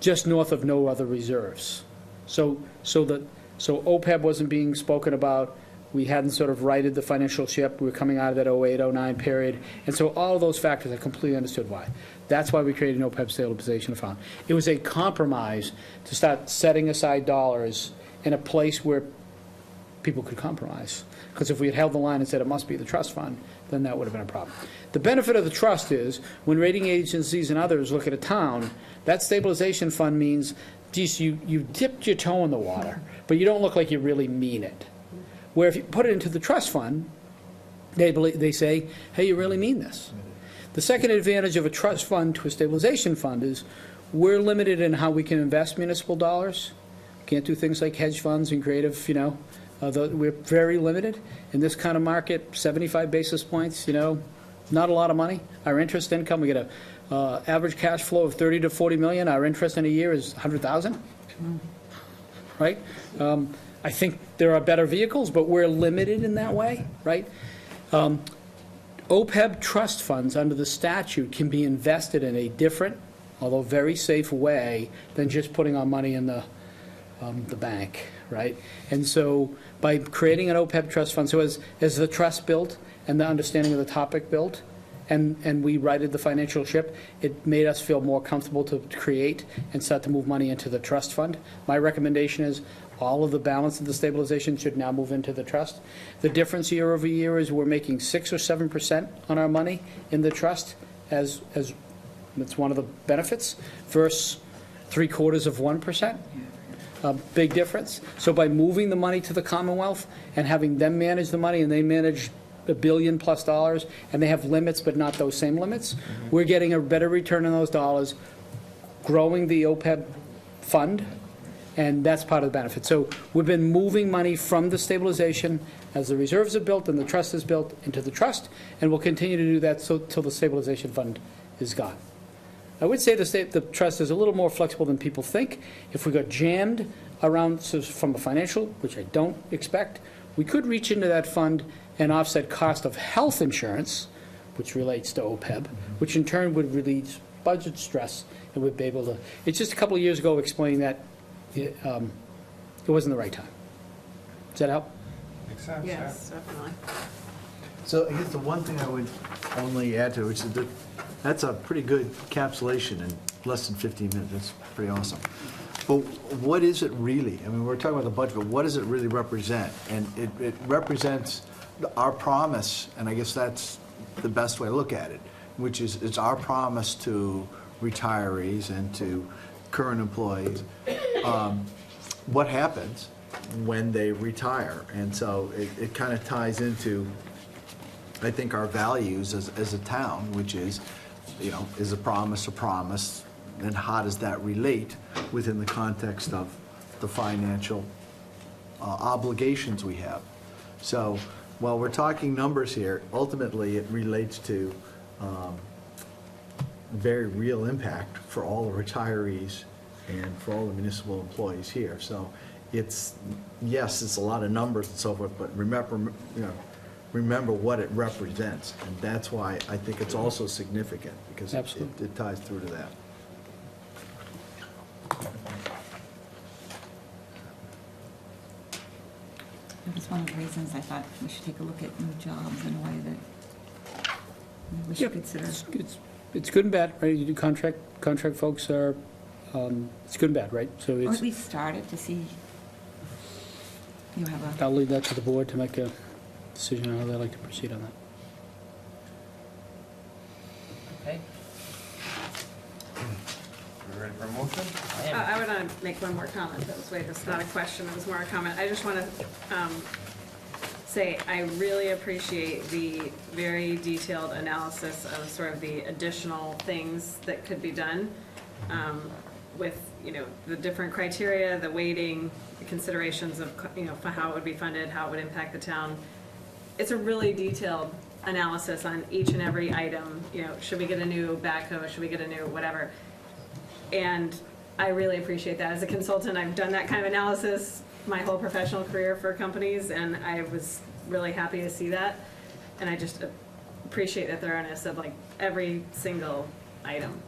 just north of no other reserves. So OPEB wasn't being spoken about. We hadn't sort of righted the financial ship. We were coming out of that 08, 09 period. And so all of those factors, I completely understood why. That's why we created an OPEB stabilization fund. It was a compromise to start setting aside dollars in a place where people could compromise. Because if we had held the line and said it must be the trust fund, then that would have been a problem. The benefit of the trust is when rating agencies and others look at a town, that stabilization fund means, geez, you dipped your toe in the water, but you don't look like you really mean it. Where if you put it into the trust fund, they say, hey, you really mean this. The second advantage of a trust fund to a stabilization fund is we're limited in how we can invest municipal dollars. Can't do things like hedge funds and creative, we're very limited. In this kind of market, 75 basis points, not a lot of money. Our interest income, we get a average cash flow of 30 to 40 million. Our interest in a year is 100,000, right? I think there are better vehicles, but we're limited in that way, right? OPEB trust funds under the statute can be invested in a different, although very safe way than just putting our money in the bank, right? And so by creating an OPEB trust fund, so as the trust built and the understanding of the topic built, and we righted the financial ship, it made us feel more comfortable to create and start to move money into the trust fund. My recommendation is all of the balance of the stabilization should now move into the trust. The difference year over year is we're making 6 or 7% on our money in the trust as it's one of the benefits versus 3/4%. A big difference. So by moving the money to the Commonwealth and having them manage the money, and they manage $1 billion plus, and they have limits but not those same limits, we're getting a better return on those dollars, growing the OPEB fund, and that's part of the benefit. So we've been moving money from the stabilization as the reserves are built and the trust is built into the trust, and we'll continue to do that till the stabilization fund is gone. I would say the trust is a little more flexible than people think. If we got jammed around, so from a financial, which I don't expect, we could reach into that fund and offset cost of health insurance, which relates to OPEB, which in turn would release budget stress, and we'd be able to, it's just a couple of years ago explaining that it wasn't the right time. Does that help? Makes sense, Yes, definitely. So I guess the one thing I would only add to, which is that that's a pretty good encapsulation in less than 15 minutes. That's pretty awesome. But what is it really? I mean, we're talking about the budget, but what does it really represent? And it represents our promise, and I guess that's the best way to look at it, which is it's our promise to retirees and to current employees, what happens when they retire. And so it kind of ties into, I think, our values as a town, which is, is a promise, and how does that relate within the context of the financial obligations we have? So while we're talking numbers here, ultimately it relates to very real impact for all the retirees and for all the municipal employees here. So it's, yes, it's a lot of numbers and so forth, but remember what it represents. And that's why I think it's also significant, because it ties through to that. That was one of the reasons I thought we should take a look at new jobs in a way that we should consider. It's good and bad, right? You do contract folks are, it's good and bad, right? So Or it's, at least start it to see, you have a, I'll leave that to the board to make a decision on how they'd like to proceed on that. Okay. We ready for a motion? I would want to make one more comment. That was it's not a question, it was more a comment. I just want to say I really appreciate the very detailed analysis of sort of the additional things that could be done with, the different criteria, the weighting, the considerations of, for how it would be funded, how it would impact the town. It's a really detailed analysis on each and every item. Should we get a new backhoe? Should we get a new whatever? And I really appreciate that. As a consultant, I've done that kind of analysis my whole professional career for companies, and I was really happy to see that. And I just appreciate the thoroughness of every single item.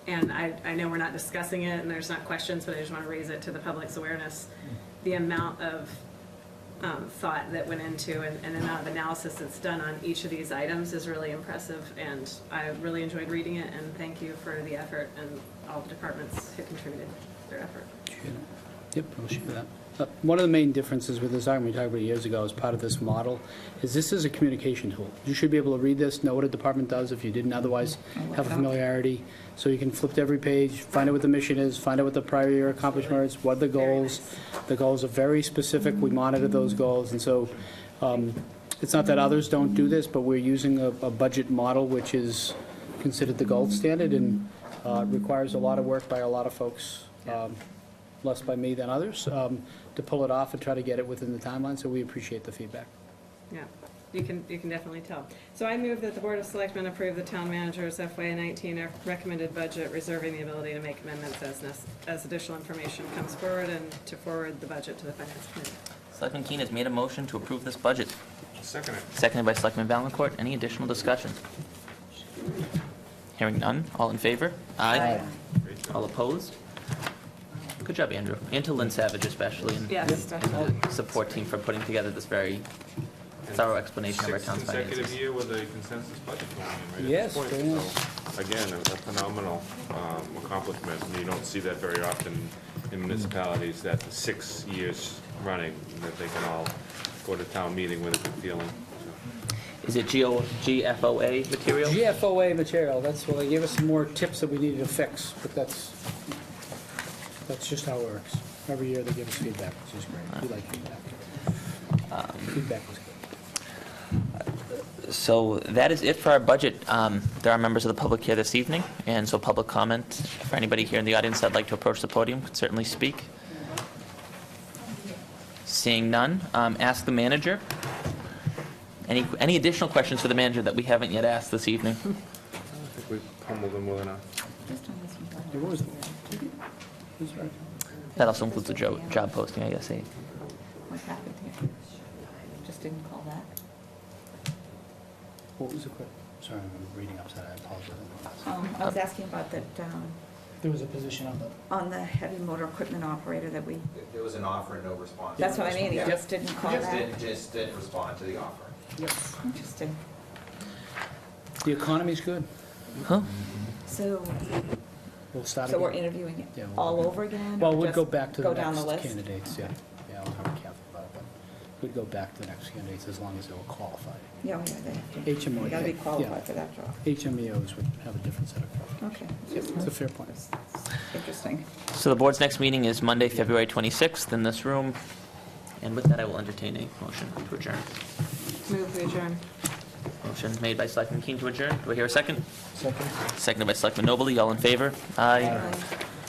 And I know we're not discussing it and there's not questions, but I just want to raise it to the public's awareness. The amount of thought that went into and the amount of analysis that's done on each of these items is really impressive, and I really enjoyed reading it, and thank you for the effort and all the departments who contributed their effort. Yep, I'll share that. One of the main differences with this item we talked about years ago as part of this model is this is a communication tool. You should be able to read this, know what a department does if you didn't otherwise have a familiarity. So you can flip to every page, find out what the mission is, find out what the prior year accomplishment is, what are the goals. The goals are very specific. We monitor those goals. And so it's not that others don't do this, but we're using a budget model which is considered the gold standard and requires a lot of work by a lot of folks. Less by me than others, to pull it off and try to get it within the timeline, so we appreciate the feedback. Yeah, you can definitely tell. So I move that the Board of Selectmen approve the town manager's FY19 recommended budget, reserving the ability to make amendments as additional information comes forward, and to forward the budget to the Finance Committee. Selectman Keen has made a motion to approve this budget. Second it. Seconded by Selectman Valencourt. Any additional discussion? Hearing none. All in favor? Aye. All opposed? Good job, Andrew. And to Lynn Savage especially, and Yes, definitely. the support team for putting together this very thorough explanation of our town's Sixth consecutive finances. year with a consensus budget going in, right? Yes, at this very point. nice. So, again, a phenomenal accomplishment, and you don't see that very often in municipalities, that 6 years running, that they can all go to town meeting with a good feeling. Is it GFOA material? GFOA material, that's, well, they gave us some more tips that we needed to fix, but that's just how it works. Every year they give us feedback, which is great. We like feedback. Feedback was good. So that is it for our budget. There are members of the public here this evening, and so public comment, for anybody here in the audience that'd like to approach the podium, could certainly speak. Seeing none, ask the manager. Any additional questions for the manager that we haven't yet asked this evening? I think we've pummeled them well enough. There was. Who's right? That also includes the job posting, I guess. What happened here? Just didn't call that. What was the question? Sorry, I'm reading upside down. I apologize. I was asking about that, There was a position on the. on the heavy motor equipment operator that we, There was an offer and no response. that's what I mean, he Yeah. just didn't call that. Just didn't respond to the offer. Yes, interesting. The economy's good. Huh? So, We'll start so we're again. interviewing Yeah, we'll- all over again? Well, or we'll just go back to the go down next list? candidates, yeah. Yeah, I'll be careful about it, but we'd go back to the next candidates as long as they were qualified. Yeah, yeah, they have to. HMO, You gotta be yeah. qualified for that job. HMEOs would have a different set of preferences. Okay. It's a fair point. It's interesting. So the board's next meeting is Monday, February 26th in this room. And with that, I will entertain a motion to adjourn. Move to adjourn. Motion made by Selectman Keen to adjourn. Do I hear a second? Second. Seconded by Selectman Nobley. All in favor? Aye.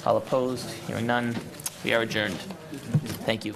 All opposed? Hearing none. We are adjourned. Thank you.